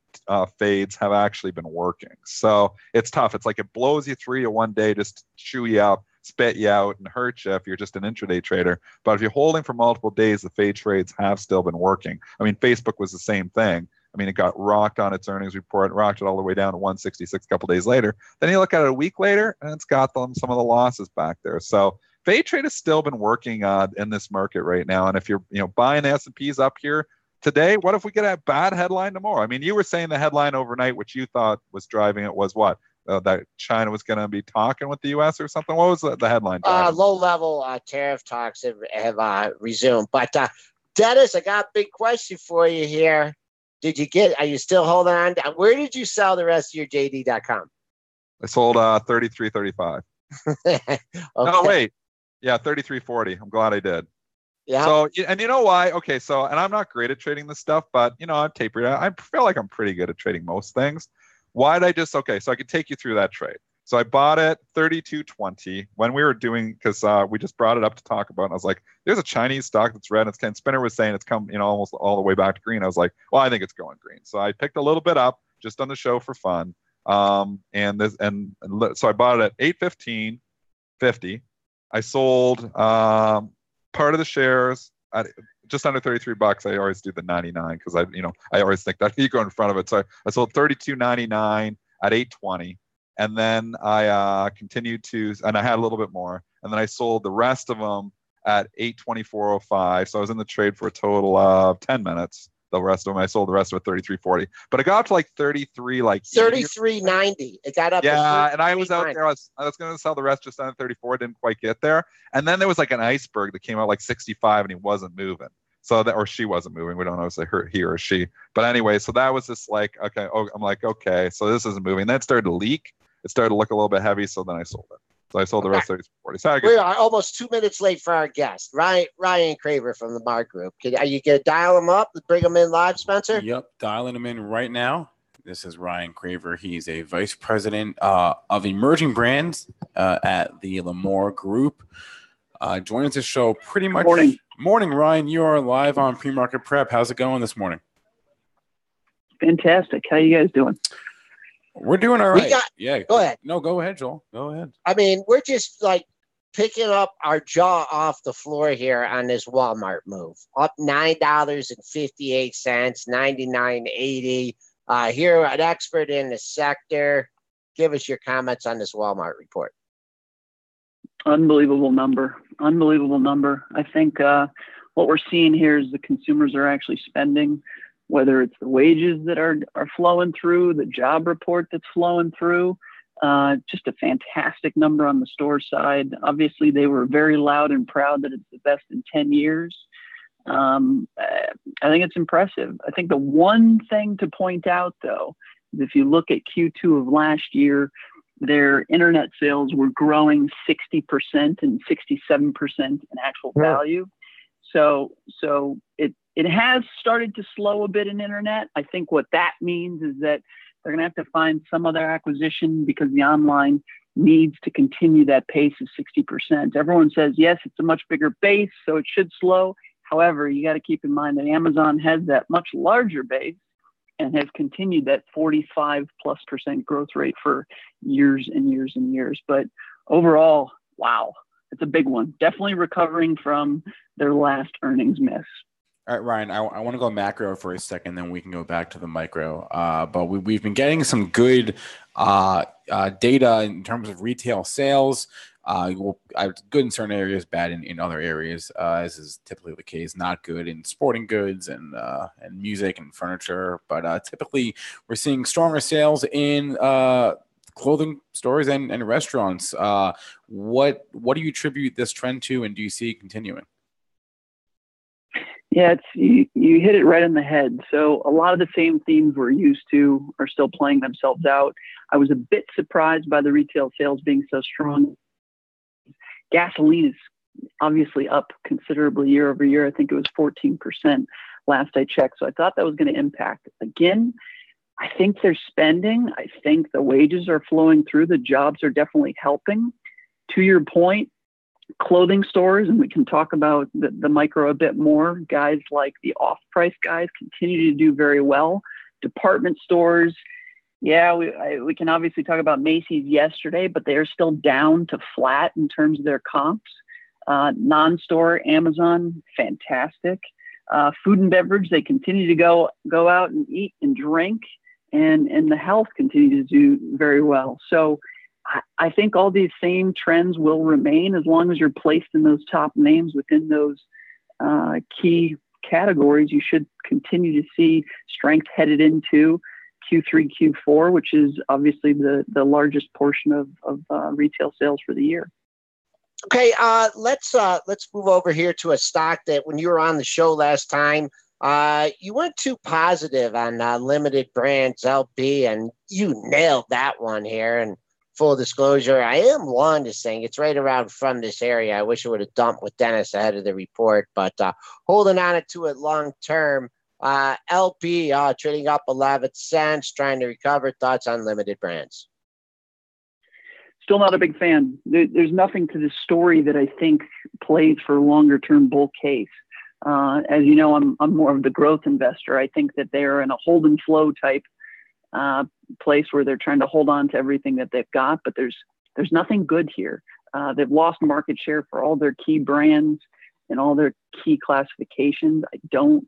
[SPEAKER 3] fades have actually been working. So it's tough. It's like it blows you through you one day, just chew you up, spit you out, and hurt you if you're just an intraday trader. But if you're holding for multiple days, the fade trades have still been working. I mean, Facebook was the same thing. I mean, it got rocked on its earnings report, rocked it all the way down to 166 a couple days later. Then you look at it a week later, and it's got some of the losses back there. So Fade trade has still been working in this market right now. And if you're buying the S&Ps up here today, what if we get a bad headline tomorrow? I mean, you were saying the headline overnight, which you thought was driving it, was what? That China was going to be talking with the U.S. or something? What was the headline?
[SPEAKER 2] Low-level tariff talks have resumed. But Dennis, I got a big question for you here. Are you still holding on? Where did you sell the rest of your JD.com?
[SPEAKER 3] I sold 33.35.
[SPEAKER 2] Okay.
[SPEAKER 3] No, wait. Yeah, 33.40. I'm glad I did.
[SPEAKER 2] Yeah.
[SPEAKER 3] So, and you know why? Okay, so, and I'm not great at trading this stuff, but, I've tapered it. I feel like I'm pretty good at trading most things. Why did I so I could take you through that trade. So I bought it 32.20 when we were doing, because we just brought it up to talk about it. And I was like, there's a Chinese stock that's red. And Spinner was saying it's come, almost all the way back to green. I was like, well, I think it's going green. So I picked a little bit up just on the show for fun. So I bought it at 815.50. I sold part of the shares at just under $33. I always do the 99 because I always think that you go in front of it. So I sold 32.99 at 820. And then I continued and I had a little bit more. And then I sold the rest of them at 824.05. So I was in the trade for a total of 10 minutes. The rest of them, I sold the rest of it 33.40. But it got up to like 33, like
[SPEAKER 2] 33.90. It got up.
[SPEAKER 3] Yeah, and I was out there. I was going to sell the rest just under 34. Didn't quite get there. And then there was like an iceberg that came out like 65, and he wasn't moving. Or she wasn't moving. We don't know if it's he or she. But anyway, so that was just like, okay. Oh, I'm like, okay, so this isn't moving. Then it started to leak. It started to look a little bit heavy, so then I sold it. So I sold the rest 30-40. So
[SPEAKER 2] we are almost 2 minutes late for our guest, Ryan Craver from the Mar Group. Are you going to dial him up, bring him in live, Spencer?
[SPEAKER 1] Yep, dialing him in right now. This is Ryan Craver. He's a vice president of emerging brands at the Lamour Group. Joining us the show pretty much. Morning, Ryan. You are live on PreMarket Prep. How's it going this morning?
[SPEAKER 4] Fantastic. How you guys doing?
[SPEAKER 1] We're doing all right.
[SPEAKER 2] Go ahead.
[SPEAKER 1] No, go ahead, Joel. Go ahead.
[SPEAKER 2] I mean, we're just like picking up our jaw off the floor here on this Walmart move. Up $9.58, $99.80. Here, an expert in the sector. Give us your comments on this Walmart report.
[SPEAKER 4] Unbelievable number. I think what we're seeing here is the consumers are actually spending, whether it's the wages that are flowing through, the job report that's flowing through. Just a fantastic number on the store side. Obviously, they were very loud and proud that it's the best in 10 years. I think it's impressive. I think the one thing to point out, though, is if you look at Q2 of last year, their internet sales were growing 60% and 67% in actual value. So it has started to slow a bit in internet. I think what that means is that they're going to have to find some other acquisition because the online needs to continue that pace of 60%. Everyone says, yes, it's a much bigger base, so it should slow. However, you got to keep in mind that Amazon has that much larger base and has continued that 45+% growth rate for years and years and years. But overall, wow, it's a big one. Definitely recovering from their last earnings miss.
[SPEAKER 1] All right, Ryan, I want to go macro for a second, then we can go back to the micro. But we've been getting some good data in terms of retail sales. Good in certain areas, bad in other areas, as is typically the case. Not good in sporting goods and music and furniture. But typically, we're seeing stronger sales in clothing stores and restaurants. What do you attribute this trend to, and do you see it continuing?
[SPEAKER 4] Yeah, you hit it right on the head. So a lot of the same themes we're used to are still playing themselves out. I was a bit surprised by the retail sales being so strong. Gasoline is obviously up considerably year over year. I think it was 14% last I checked. So I thought that was going to impact. Again, I think they're spending. I think the wages are flowing through. The jobs are definitely helping. To your point, clothing stores, and we can talk about the micro a bit more. Guys like the off-price guys continue to do very well. Department stores, yeah, we can obviously talk about Macy's yesterday, but they are still down to flat in terms of their comps. Non-store, Amazon, fantastic. Food and beverage, they continue to go out and eat and drink, and the health continues to do very well. So I think all these same trends will remain as long as you're placed in those top names within those key categories. You should continue to see strength headed into Q3, Q4, which is obviously the largest portion of retail sales for the year.
[SPEAKER 2] Okay, let's move over here to a stock that when you were on the show last time, you weren't too positive on limited brands LB, and you nailed that one here. And full disclosure, I am long this thing. It's right around from this area. I wish I would have dumped with Dennis ahead of the report, but holding on to it long term. LP trading up 11 cents, trying to recover. Thoughts on limited brands?
[SPEAKER 4] Still not a big fan. There's nothing to this story that I think plays for a longer term bull case. As you know, I'm more of the growth investor. I think that they're in a hold and flow type place where they're trying to hold on to everything that they've got, but there's nothing good here. They've lost market share for all their key brands and all their key classifications. I don't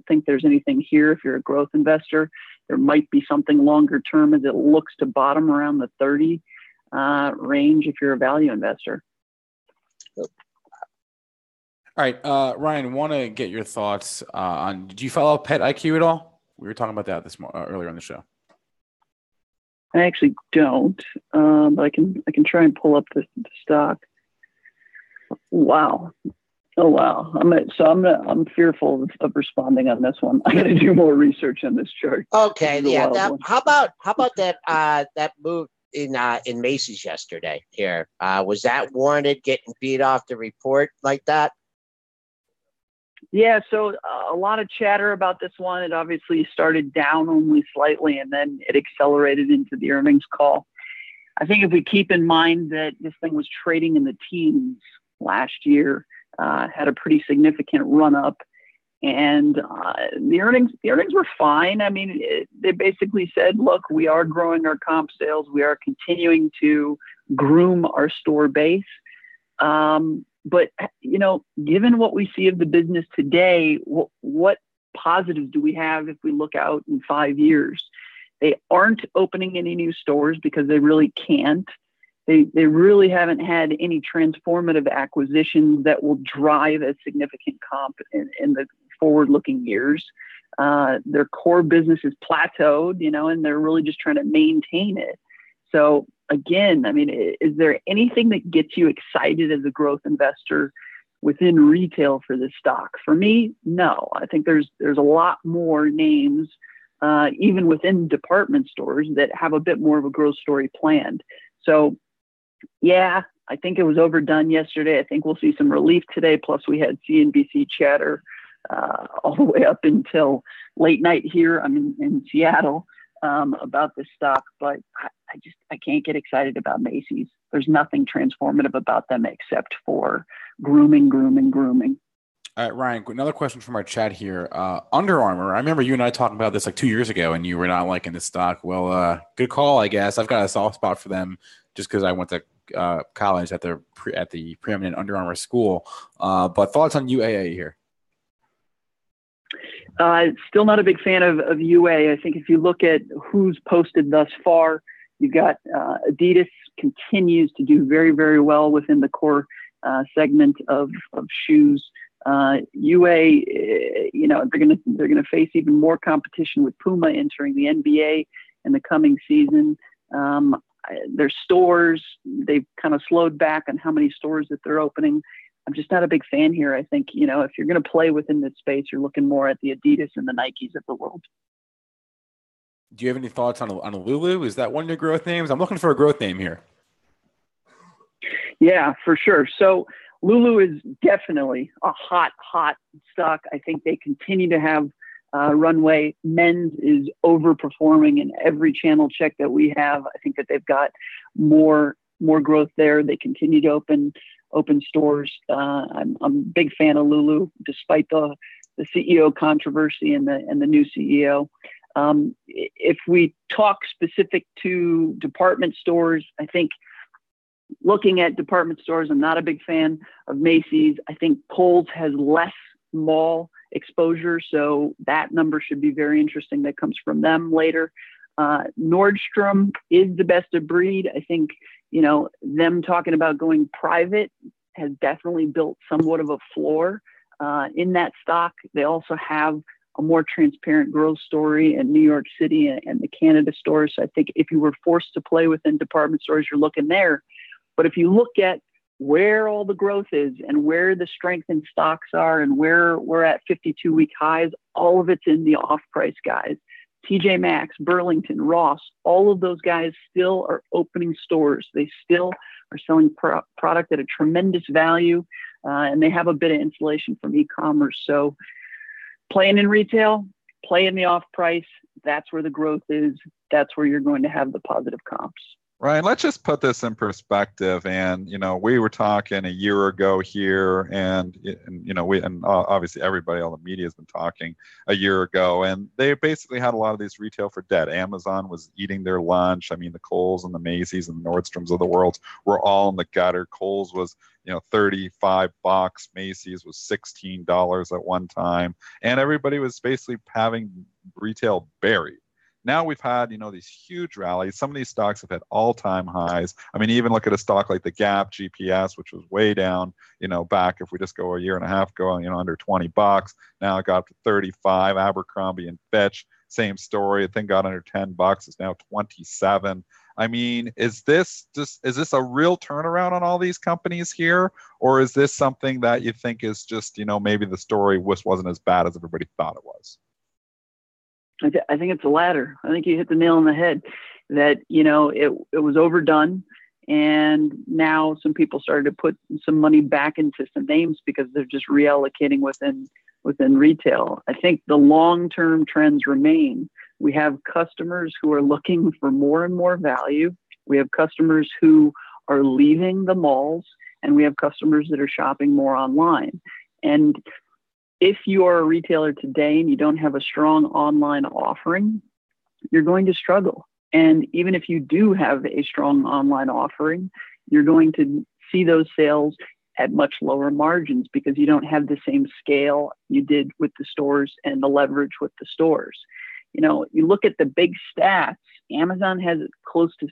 [SPEAKER 4] think there's anything here. If you're a growth investor, there might be something longer term as it looks to bottom around the 30 range if you're a value investor.
[SPEAKER 1] All right, Ryan, want to get your thoughts on, did you follow Pet IQ at all? We were talking about that earlier on the show.
[SPEAKER 4] I actually don't, but I can try and pull up the stock. Wow. Oh wow! I'm fearful of responding on this one. I got to do more research on this chart.
[SPEAKER 2] Okay, yeah. How about that move in Macy's yesterday? Here, was that warranted? Getting beat off the report like that?
[SPEAKER 4] Yeah. So a lot of chatter about this one. It obviously started down only slightly, and then it accelerated into the earnings call. I think if we keep in mind that this thing was trading in the teens last year. Had a pretty significant run up, and the earnings were fine. I mean, they basically said, look, we are growing our comp sales. We are continuing to groom our store base. But, given what we see of the business today, what positives do we have if we look out in 5 years? They aren't opening any new stores because they really can't. They really haven't had any transformative acquisitions that will drive a significant comp in the forward-looking years. Their core business is plateaued, and they're really just trying to maintain it. So again, I mean, is there anything that gets you excited as a growth investor within retail for this stock? For me, no. I think there's a lot more names, even within department stores, that have a bit more of a growth story planned. So yeah, I think it was overdone yesterday. I think we'll see some relief today. Plus, we had CNBC chatter all the way up until late night here. I'm in Seattle about this stock, but I can't get excited about Macy's. There's nothing transformative about them except for grooming.
[SPEAKER 1] All right, Ryan, another question from our chat here. Under Armour, I remember you and I talking about this like 2 years ago, and you were not liking the stock. Well, good call, I guess. I've got a soft spot for them just because I went to college at the preeminent Under Armour school. But thoughts on UAA here?
[SPEAKER 4] Still not a big fan of UA. I think if you look at who's posted thus far, you've got Adidas continues to do very, very well within the core segment of shoes. UA, they're gonna face even more competition with Puma entering the NBA in the coming season. Their stores, they've kind of slowed back on how many stores that they're opening. I'm just not a big fan here. I think, if you're going to play within this space, you're looking more at the Adidas and the Nikes of the world.
[SPEAKER 1] Do you have any thoughts on a Lulu? Is that one of your growth names? I'm looking for a growth name here.
[SPEAKER 4] Yeah, for sure. So Lulu is definitely a hot stock. I think they continue to have runway. Men's is overperforming in every channel check that we have. I think that they've got more growth there. They continue to open stores. I'm a big fan of Lulu, despite the CEO controversy and the new CEO. If we talk specific to department stores, I think looking at department stores, I'm not a big fan of Macy's. I think Kohl's has less mall exposure, so that number should be very interesting. That comes from them later. Nordstrom is the best of breed. I think them talking about going private has definitely built somewhat of a floor in that stock. They also have a more transparent growth story in New York City and the Canada stores. So I think if you were forced to play within department stores, you're looking there. But if you look at where all the growth is and where the strength in stocks are and where we're at 52-week highs, all of it's in the off-price guys. TJ Maxx, Burlington, Ross, all of those guys still are opening stores. They still are selling product at a tremendous value, and they have a bit of insulation from e-commerce. So playing in retail, play in the off-price, that's where the growth is. That's where you're going to have the positive comps.
[SPEAKER 3] Ryan, let's just put this in perspective. And, we were talking a year ago here and obviously everybody, all the media has been talking a year ago, and they basically had a lot of these retail for dead. Amazon was eating their lunch. I mean, the Kohl's and the Macy's and the Nordstroms of the world were all in the gutter. Kohl's was, $35. Macy's was $16 at one time. And everybody was basically having retail buried. Now we've had, these huge rallies. Some of these stocks have had all-time highs. I mean, even look at a stock like the Gap GPS, which was way down, back if we just go a year and a half ago, under $20. Now it got up to 35. Abercrombie and Fitch, same story. The thing got under $10. It's now 27. I mean, is this a real turnaround on all these companies here? Or is this something that you think is just, maybe the story wasn't as bad as everybody thought it was?
[SPEAKER 4] I think it's the latter. I think you hit the nail on the head that, it was overdone. And now some people started to put some money back into some names because they're just reallocating within retail. I think the long-term trends remain. We have customers who are looking for more and more value. We have customers who are leaving the malls, and we have customers that are shopping more online. And if you are a retailer today and you don't have a strong online offering, you're going to struggle. And even if you do have a strong online offering, you're going to see those sales at much lower margins because you don't have the same scale you did with the stores and the leverage with the stores. You look at the big stats, Amazon has close to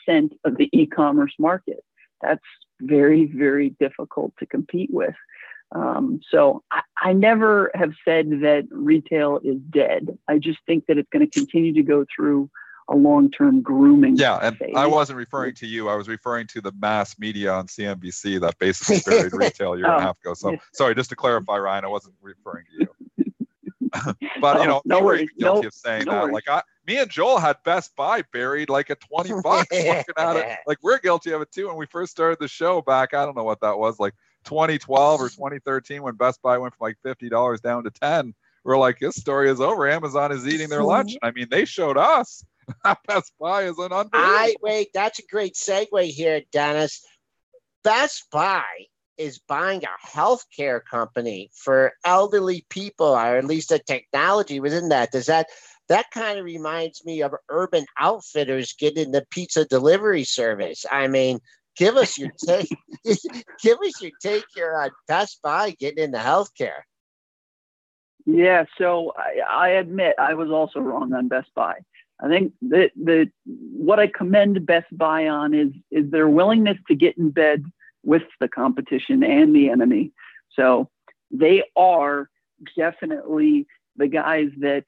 [SPEAKER 4] 60% of the e-commerce market. That's very, very difficult to compete with. So I never have said that retail is dead. I just think that it's going to continue to go through a long-term grooming
[SPEAKER 3] and
[SPEAKER 4] phase.
[SPEAKER 3] I wasn't referring to you. I was referring to the mass media on CNBC that basically buried retail a year and a half ago. So sorry, just to clarify, Ryan, I wasn't referring to you. But,
[SPEAKER 4] no
[SPEAKER 3] you were
[SPEAKER 4] worries.
[SPEAKER 3] guilty of saying that.
[SPEAKER 4] Worries.
[SPEAKER 3] Like me and Joel had Best Buy buried like at $20 looking at it. Like we're guilty of it too. When we first started the show back, I don't know what that was, like 2012 or 2013 when Best Buy went from like $50 down to 10. We're like, this story is over. Amazon is eating their lunch. I mean, they showed us Best Buy is an unbelievable.
[SPEAKER 2] Wait, that's a great segue here, Dennis. Best Buy is buying a healthcare company for elderly people, or at least the technology within that. That kind of reminds me of Urban Outfitters getting the pizza delivery service. I mean, give us your take. Give us your take here on Best Buy getting into healthcare.
[SPEAKER 4] Yeah, so I admit I was also wrong on Best Buy. I think that what I commend Best Buy on is their willingness to get in bed with the competition and the enemy. So they are definitely the guys that,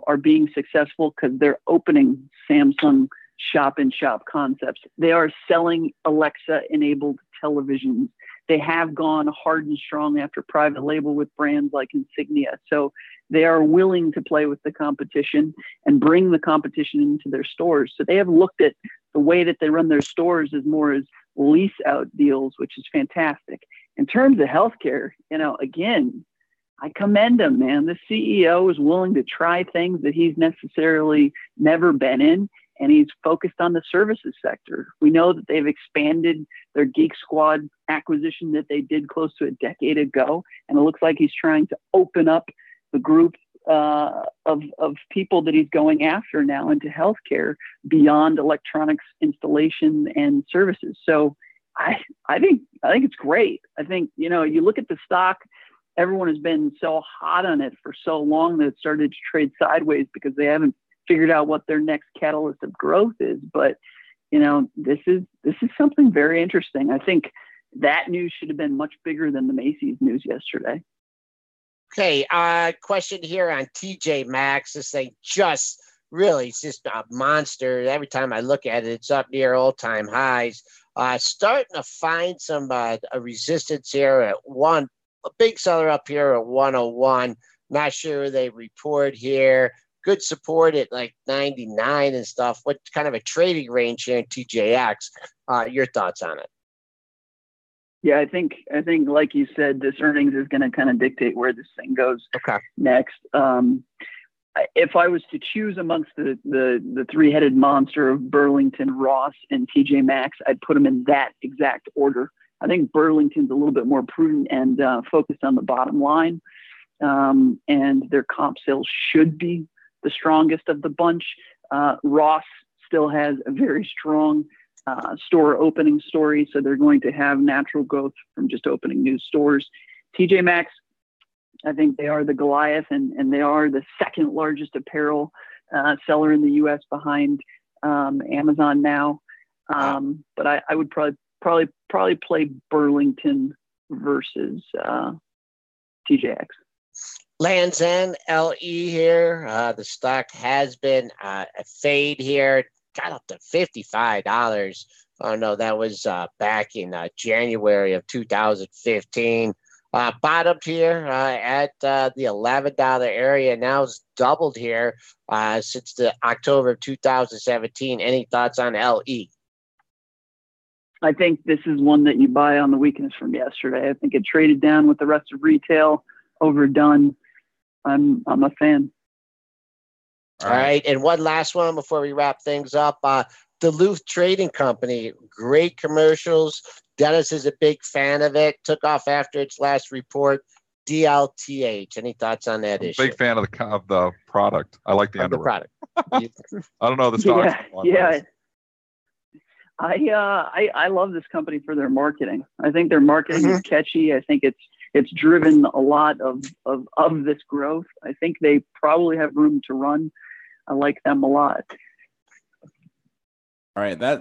[SPEAKER 4] are being successful because they're opening Samsung shop-in-shop concepts. They are selling Alexa-enabled televisions. They have gone hard and strong after private label with brands like Insignia. So they are willing to play with the competition and bring the competition into their stores. So they have looked at the way that they run their stores as more as lease out deals, which is fantastic. In terms of healthcare, again, I commend him, man. The CEO is willing to try things that he's necessarily never been in, and he's focused on the services sector. We know that they've expanded their Geek Squad acquisition that they did close to a decade ago, and it looks like he's trying to open up the group of people that he's going after now into healthcare beyond electronics installation and services. So I think it's great. I think, you look at the stock, everyone has been so hot on it for so long that it started to trade sideways because they haven't figured out what their next catalyst of growth is. But this is something very interesting. I think that news should have been much bigger than the Macy's news yesterday.
[SPEAKER 2] Okay, question here on TJ Maxx. This thing it's just a monster. Every time I look at it, it's up near all-time highs. Starting to find some a resistance here at a big seller up here at 101. Not sure they report here. Good support at like 99 and stuff. What kind of a trading range here in TJX? Your thoughts on it?
[SPEAKER 4] Yeah, I think like you said, this earnings is going to kind of dictate where this thing goes next. If I was to choose amongst the three-headed monster of Burlington, Ross, and TJ Maxx, I'd put them in that exact order. I think Burlington's a little bit more prudent and focused on the bottom line, and their comp sales should be the strongest of the bunch. Ross still has a very strong store opening story, so they're going to have natural growth from just opening new stores. TJ Maxx, I think they are the Goliath, and they are the second largest apparel seller in the U.S. behind Amazon now. But I would probably play Burlington versus TJX.
[SPEAKER 2] Lands End, LE here. The stock has been a fade here. Got up to $55. Oh no, that was back in January of 2015. Bottomed here at the $11 area. Now it's doubled here since the October of 2017. Any thoughts on LE?
[SPEAKER 4] I think this is one that you buy on the weakness from yesterday. I think it traded down with the rest of retail, overdone. I'm a fan.
[SPEAKER 2] All right. And one last one before we wrap things up. Duluth Trading Company, great commercials. Dennis is a big fan of it. Took off after its last report. DLTH. Any thoughts on that issue?
[SPEAKER 3] Big fan of the product. I like the underwear.
[SPEAKER 2] The product.
[SPEAKER 3] I don't know the stock.
[SPEAKER 4] Yeah. I love this company for their marketing. I think their marketing is catchy. I think it's driven a lot of this growth. I think they probably have room to run. I like them a lot.
[SPEAKER 1] All right, I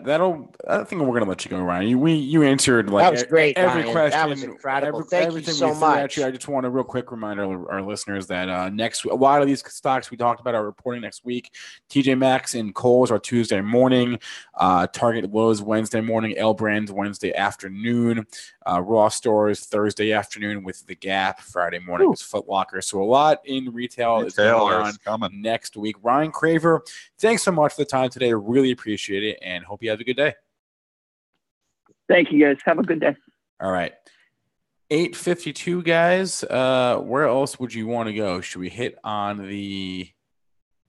[SPEAKER 1] think we're gonna let you go, Ryan. You answered like
[SPEAKER 2] that was great,
[SPEAKER 1] every
[SPEAKER 2] Ryan.
[SPEAKER 1] question.
[SPEAKER 2] That was incredible. Thank you so much.
[SPEAKER 1] I just want a real quick reminder our listeners that a lot of these stocks we talked about are reporting next week. TJ Maxx and Kohl's are Tuesday morning. Target Lowe's Wednesday morning. L Brands Wednesday afternoon. Ross Stores Thursday afternoon with The Gap. Friday morning is Foot Locker. So a lot in retail is going on next week. Ryan Craver, thanks so much for the time today. I really appreciate it and hope you have a good day.
[SPEAKER 4] Thank you, guys. Have a good day.
[SPEAKER 1] All right. 8:52, guys. Where else would you want to go? Should we hit on the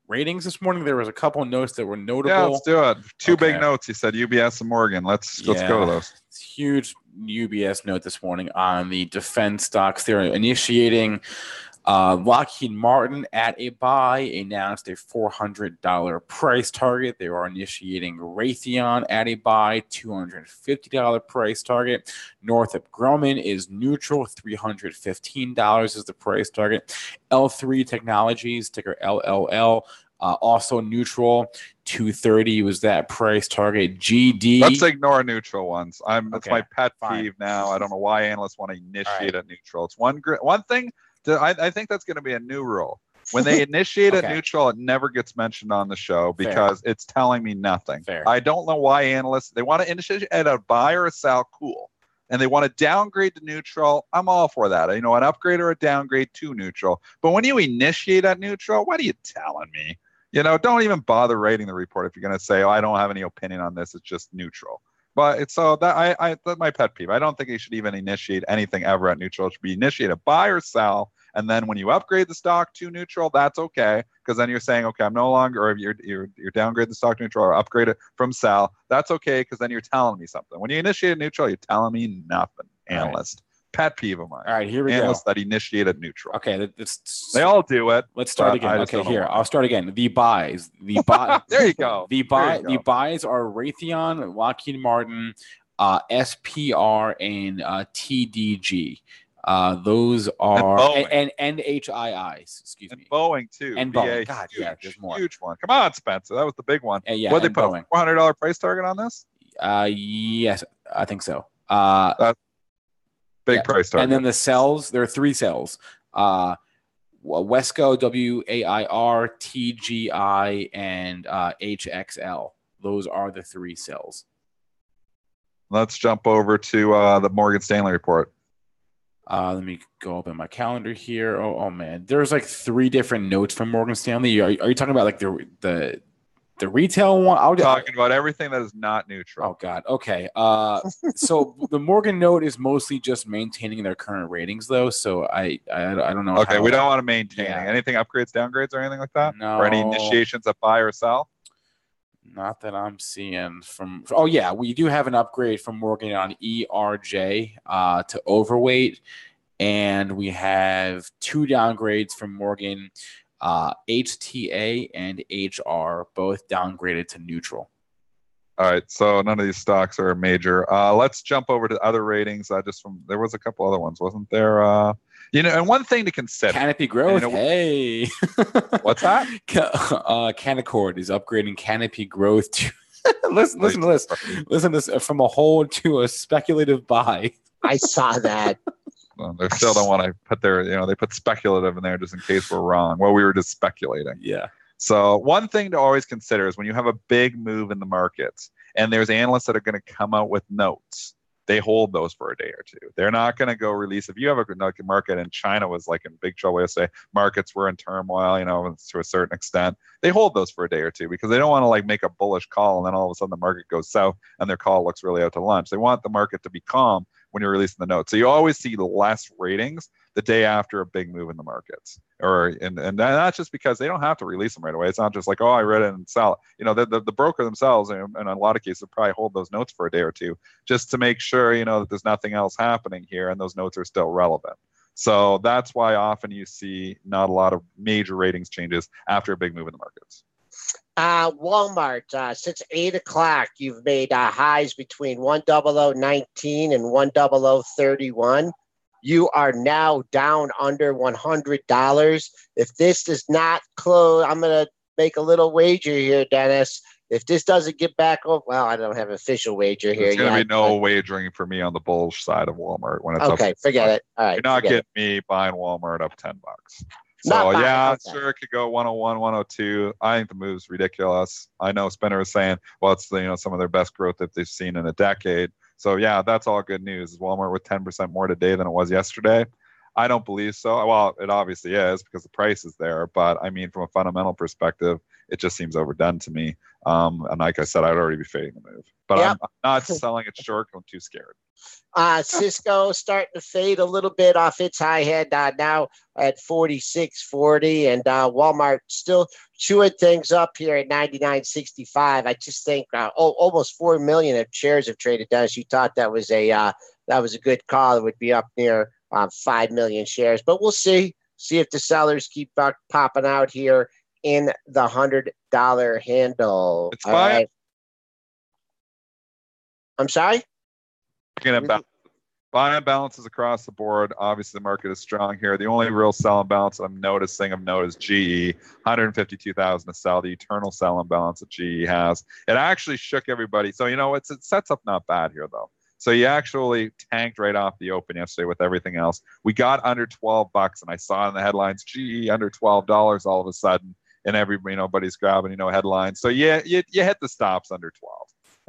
[SPEAKER 1] ratings this morning? There was a couple of notes that were notable.
[SPEAKER 3] Yeah, let's do it. Two big notes. He said UBS and Morgan. Let's go to those.
[SPEAKER 1] Huge UBS note this morning on the defense stocks. They're initiating Lockheed Martin at a buy announced a $400 price target. They are initiating Raytheon at a buy, $250 price target. Northrop Grumman is neutral, $315 is the price target. L3 Technologies, ticker LLL, also neutral, $230 was that price target. GD.
[SPEAKER 3] Let's ignore neutral ones. That's my pet peeve now. I don't know why analysts want to initiate a neutral. It's one thing. I think that's going to be a new rule. When they initiate a neutral, it never gets mentioned on the show because it's telling me nothing. I don't know why analysts, they want to initiate at a buy or a sell, cool. And they want to downgrade to neutral, I'm all for that. An upgrade or a downgrade to neutral. But when you initiate at neutral, what are you telling me? Don't even bother writing the report if you're going to say, I don't have any opinion on this. It's just neutral. But that's my pet peeve. I don't think you should even initiate anything ever at neutral. It should be initiate a buy or sell. And then when you upgrade the stock to neutral, that's okay. Because then you're saying, okay, I'm no longer, or if you're downgrade the stock to neutral or upgrade it from sell, that's okay. Because then you're telling me something. When you initiate neutral, you're telling me nothing, analyst. Pet peeve of mine.
[SPEAKER 1] All right, here we
[SPEAKER 3] Analysts that initiated neutral.
[SPEAKER 1] Okay,
[SPEAKER 3] they all do it.
[SPEAKER 1] Let's start again. Okay, here I'll start again. The buys.
[SPEAKER 3] There you go.
[SPEAKER 1] The buys are Raytheon, Lockheed Martin, SPR, and TDG. Those are
[SPEAKER 3] Boeing.
[SPEAKER 1] and HIIs, excuse
[SPEAKER 3] And
[SPEAKER 1] me.
[SPEAKER 3] Boeing too.
[SPEAKER 1] And Boeing. God, yeah, there's more.
[SPEAKER 3] Huge one. Come on, Spencer. That was the big one.
[SPEAKER 1] Yeah,
[SPEAKER 3] What, they put
[SPEAKER 1] Boeing.
[SPEAKER 3] a $400 price target on this?
[SPEAKER 1] Yes, I think so.
[SPEAKER 3] That's big price target.
[SPEAKER 1] And then the cells, there are 3 cells. Wesco, WAIR, TGI, and HXL. Those are the 3 cells.
[SPEAKER 3] Let's jump over to the Morgan Stanley report.
[SPEAKER 1] Let me go up in my calendar here. Oh man, there's like 3 different notes from Morgan Stanley. Are you talking about like the retail one?
[SPEAKER 3] I'm talking about everything that is not neutral.
[SPEAKER 1] Oh God. Okay. So the Morgan note is mostly just maintaining their current ratings, though. So I don't know.
[SPEAKER 3] Okay, we don't want to maintain anything, upgrades, downgrades, or anything like that.
[SPEAKER 1] No.
[SPEAKER 3] Or any initiations of buy or sell.
[SPEAKER 1] Not that I'm seeing from. Oh yeah, we do have an upgrade from Morgan on ERJ to overweight, and we have 2 downgrades from Morgan, HTA and HR, both downgraded to neutral.
[SPEAKER 3] All right, so none of these stocks are major. Let's jump over to other ratings. There was a couple other ones, wasn't there? And one thing to consider.
[SPEAKER 1] Canopy Growth. Hey.
[SPEAKER 3] What's that?
[SPEAKER 1] Canaccord is upgrading Canopy Growth to listen to this. Listen to this, from a hold to a speculative buy.
[SPEAKER 2] I saw that.
[SPEAKER 3] Well, they still don't want to put they put speculative in there just in case we're wrong. Well, we were just speculating.
[SPEAKER 1] Yeah.
[SPEAKER 3] So one thing to always consider is when you have a big move in the markets and there's analysts that are going to come out with notes, they hold those for a day or 2. They're not going to go release. If you have a market, and China was like in big trouble yesterday, markets were in turmoil, to a certain extent, they hold those for a day or 2 because they don't want to like make a bullish call and then all of a sudden the market goes south and their call looks really out to lunch. They want the market to be calm when you're releasing the notes. So you always see less ratings the day after a big move in the markets. And that's just because they don't have to release them right away. It's not just like, oh, I read it and sell it. The broker themselves, and in a lot of cases, probably hold those notes for a day or 2 just to make sure, that there's nothing else happening here and those notes are still relevant. So that's why often you see not a lot of major ratings changes after a big move in the markets.
[SPEAKER 2] Walmart, since 8 o'clock, you've made highs between 100.19 and 100.31. You are now down under $100. If this does not close, I'm going to make a little wager here, Dennis. If this doesn't get back over, well, I don't have an official wager here.
[SPEAKER 3] There's going to be no wagering for me on the bullish side of Walmart when it's
[SPEAKER 2] okay. Forget it. All right,
[SPEAKER 3] you're not getting me buying Walmart up $10. So okay. Sure, it could go 101, 102. I think the move's ridiculous. I know Spinner is saying, well, it's some of their best growth that they've seen in a decade. So yeah, that's all good news. Is Walmart with 10% more today than it was yesterday? I don't believe so. Well, it obviously is because the price is there, but I mean, from a fundamental perspective, it just seems overdone to me. And like I said, I'd already be fading the move, but I'm not selling it short. I'm too scared.
[SPEAKER 2] Cisco starting to fade a little bit off its high head now at 46.40, and Walmart still chewing things up here at 99.65. I just think almost 4 million of shares have traded. Dennis, you thought that was a good call. It would be up near 5 million shares, but we'll see if the sellers keep popping out here in the $100 handle.
[SPEAKER 3] It's fine. Right.
[SPEAKER 2] I'm sorry.
[SPEAKER 3] Buying balances across the board. Obviously, the market is strong here. The only real sell imbalance I'm noticing of note is GE, 152,000 to sell. The eternal sell imbalance that GE has. It actually shook everybody. So it sets up not bad here though. So you actually tanked right off the open yesterday with everything else. We got under $12, and I saw in the headlines GE under $12 all of a sudden, and everybody's grabbing headlines. So you hit the stops under 12.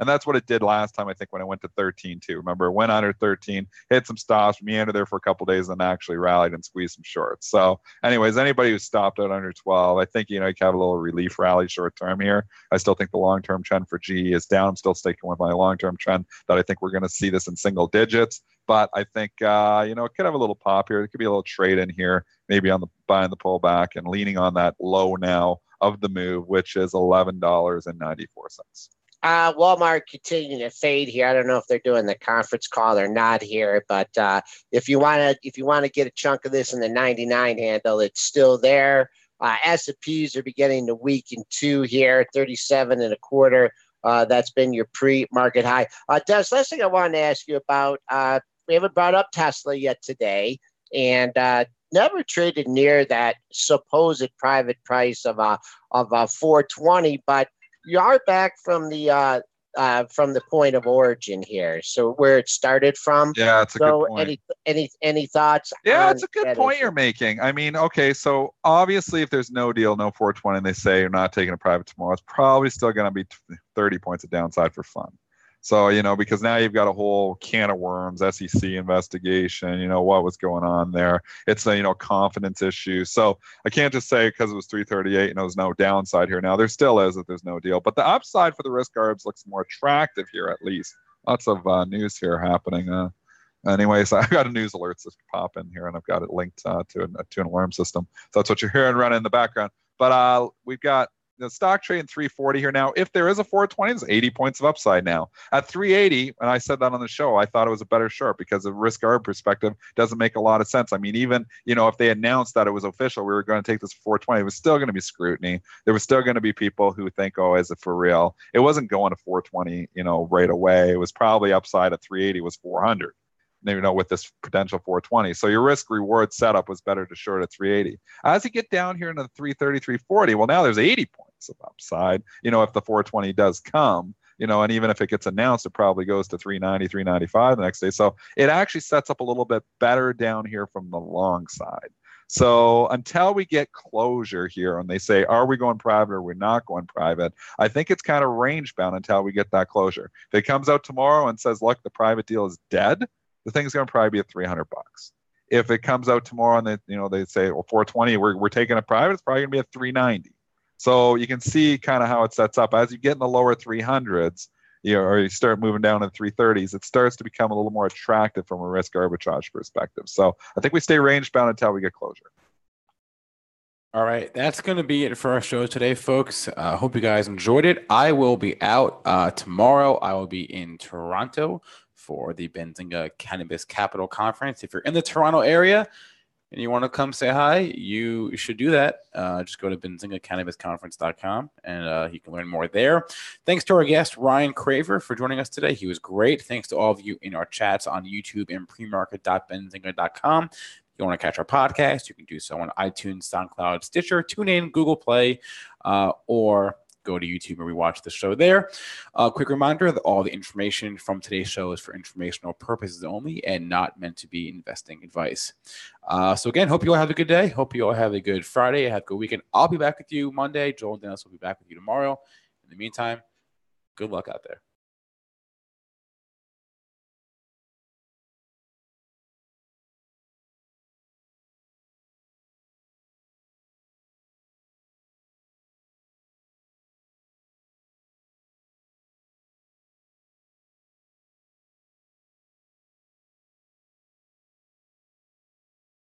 [SPEAKER 3] And that's what it did last time, I think, when it went to 13 too. Remember, it went under 13, hit some stops, meandered there for a couple of days, and actually rallied and squeezed some shorts. So anyways, anybody who stopped out under 12, I think, you can have a little relief rally short term here. I still think the long-term trend for GE is down. I'm still sticking with my long-term trend that I think we're going to see this in single digits. But I think, it could have a little pop here. It could be a little trade in here, maybe on the buying the pullback and leaning on that low now of the move, which is $11.94.
[SPEAKER 2] Walmart continuing to fade here. I don't know if they're doing the conference call or not here, but if you want to get a chunk of this in the 99 handle, it's still there. S&Ps are beginning to weaken too here, 37.25. That's been your pre-market high. Des, last thing I wanted to ask you about, brought up Tesla yet today, and never traded near that supposed private price of 420, but you are back from the point of origin here, so where it started from.
[SPEAKER 3] Yeah, it's a good point.
[SPEAKER 2] Any thoughts?
[SPEAKER 3] Yeah, it's a good point you're making. I mean, okay, so obviously if there's no deal, no 420, and they say you're not taking a private tomorrow, it's probably still going to be 30 points of downside for fun. So, because now you've got a whole can of worms, SEC investigation, what was going on there. It's a, confidence issue. So I can't just say because it was 338 and there's no downside here. Now there still is if there's no deal, but the upside for the risk arbs looks more attractive here, at least. Lots of news here happening. Anyways, I've got a news alert system pop in here and I've got it linked to an alarm system. So that's what you're hearing running in the background. But we've got the stock trading 340 here now. If there is a 420, there's 80 points of upside now. At 380, and I said that on the show, I thought it was a better short because the risk arb perspective doesn't make a lot of sense. I mean, even, if they announced that it was official, we were going to take this 420, it was still going to be scrutiny. There was still going to be people who think, oh, is it for real? It wasn't going to 420, right away. It was probably upside at 380 was 400. With this potential 420. So your risk reward setup was better to short at 380. As you get down here into the 330, 340, well, now there's 80 points of upside, if the 420 does come, and even if it gets announced, it probably goes to 390, 395 the next day. So it actually sets up a little bit better down here from the long side. So until we get closure here and they say, are we going private or we're not going private, I think it's kind of range bound until we get that closure. If it comes out tomorrow and says, look, the private deal is dead, the thing's going to probably be at $300. If it comes out tomorrow and they say, well, 420, we're taking it private, it's probably going to be at 390. So you can see kind of how it sets up. As you get in the lower 300s, or you start moving down to 330s, it starts to become a little more attractive from a risk arbitrage perspective. So I think we stay range bound until we get closure.
[SPEAKER 1] All right, that's going to be it for our show today, folks. Hope you guys enjoyed it. I will be out tomorrow. I will be in Toronto for the Benzinga Cannabis Capital Conference. If you're in the Toronto area and you want to come say hi, you should do that. Just go to benzingacannabisconference.com and you can learn more there. Thanks to our guest, Ryan Craver, for joining us today. He was great. Thanks to all of you in our chats on YouTube and premarket.benzinga.com. If you want to catch our podcast, you can do so on iTunes, SoundCloud, Stitcher, TuneIn, Google Play, or go to YouTube and rewatch the show there. Quick reminder that all the information from today's show is for informational purposes only and not meant to be investing advice. So again, hope you all have a good day. Hope you all have a good Friday. Have a good weekend. I'll be back with you Monday. Joel and Dennis will be back with you tomorrow. In the meantime, good luck out there.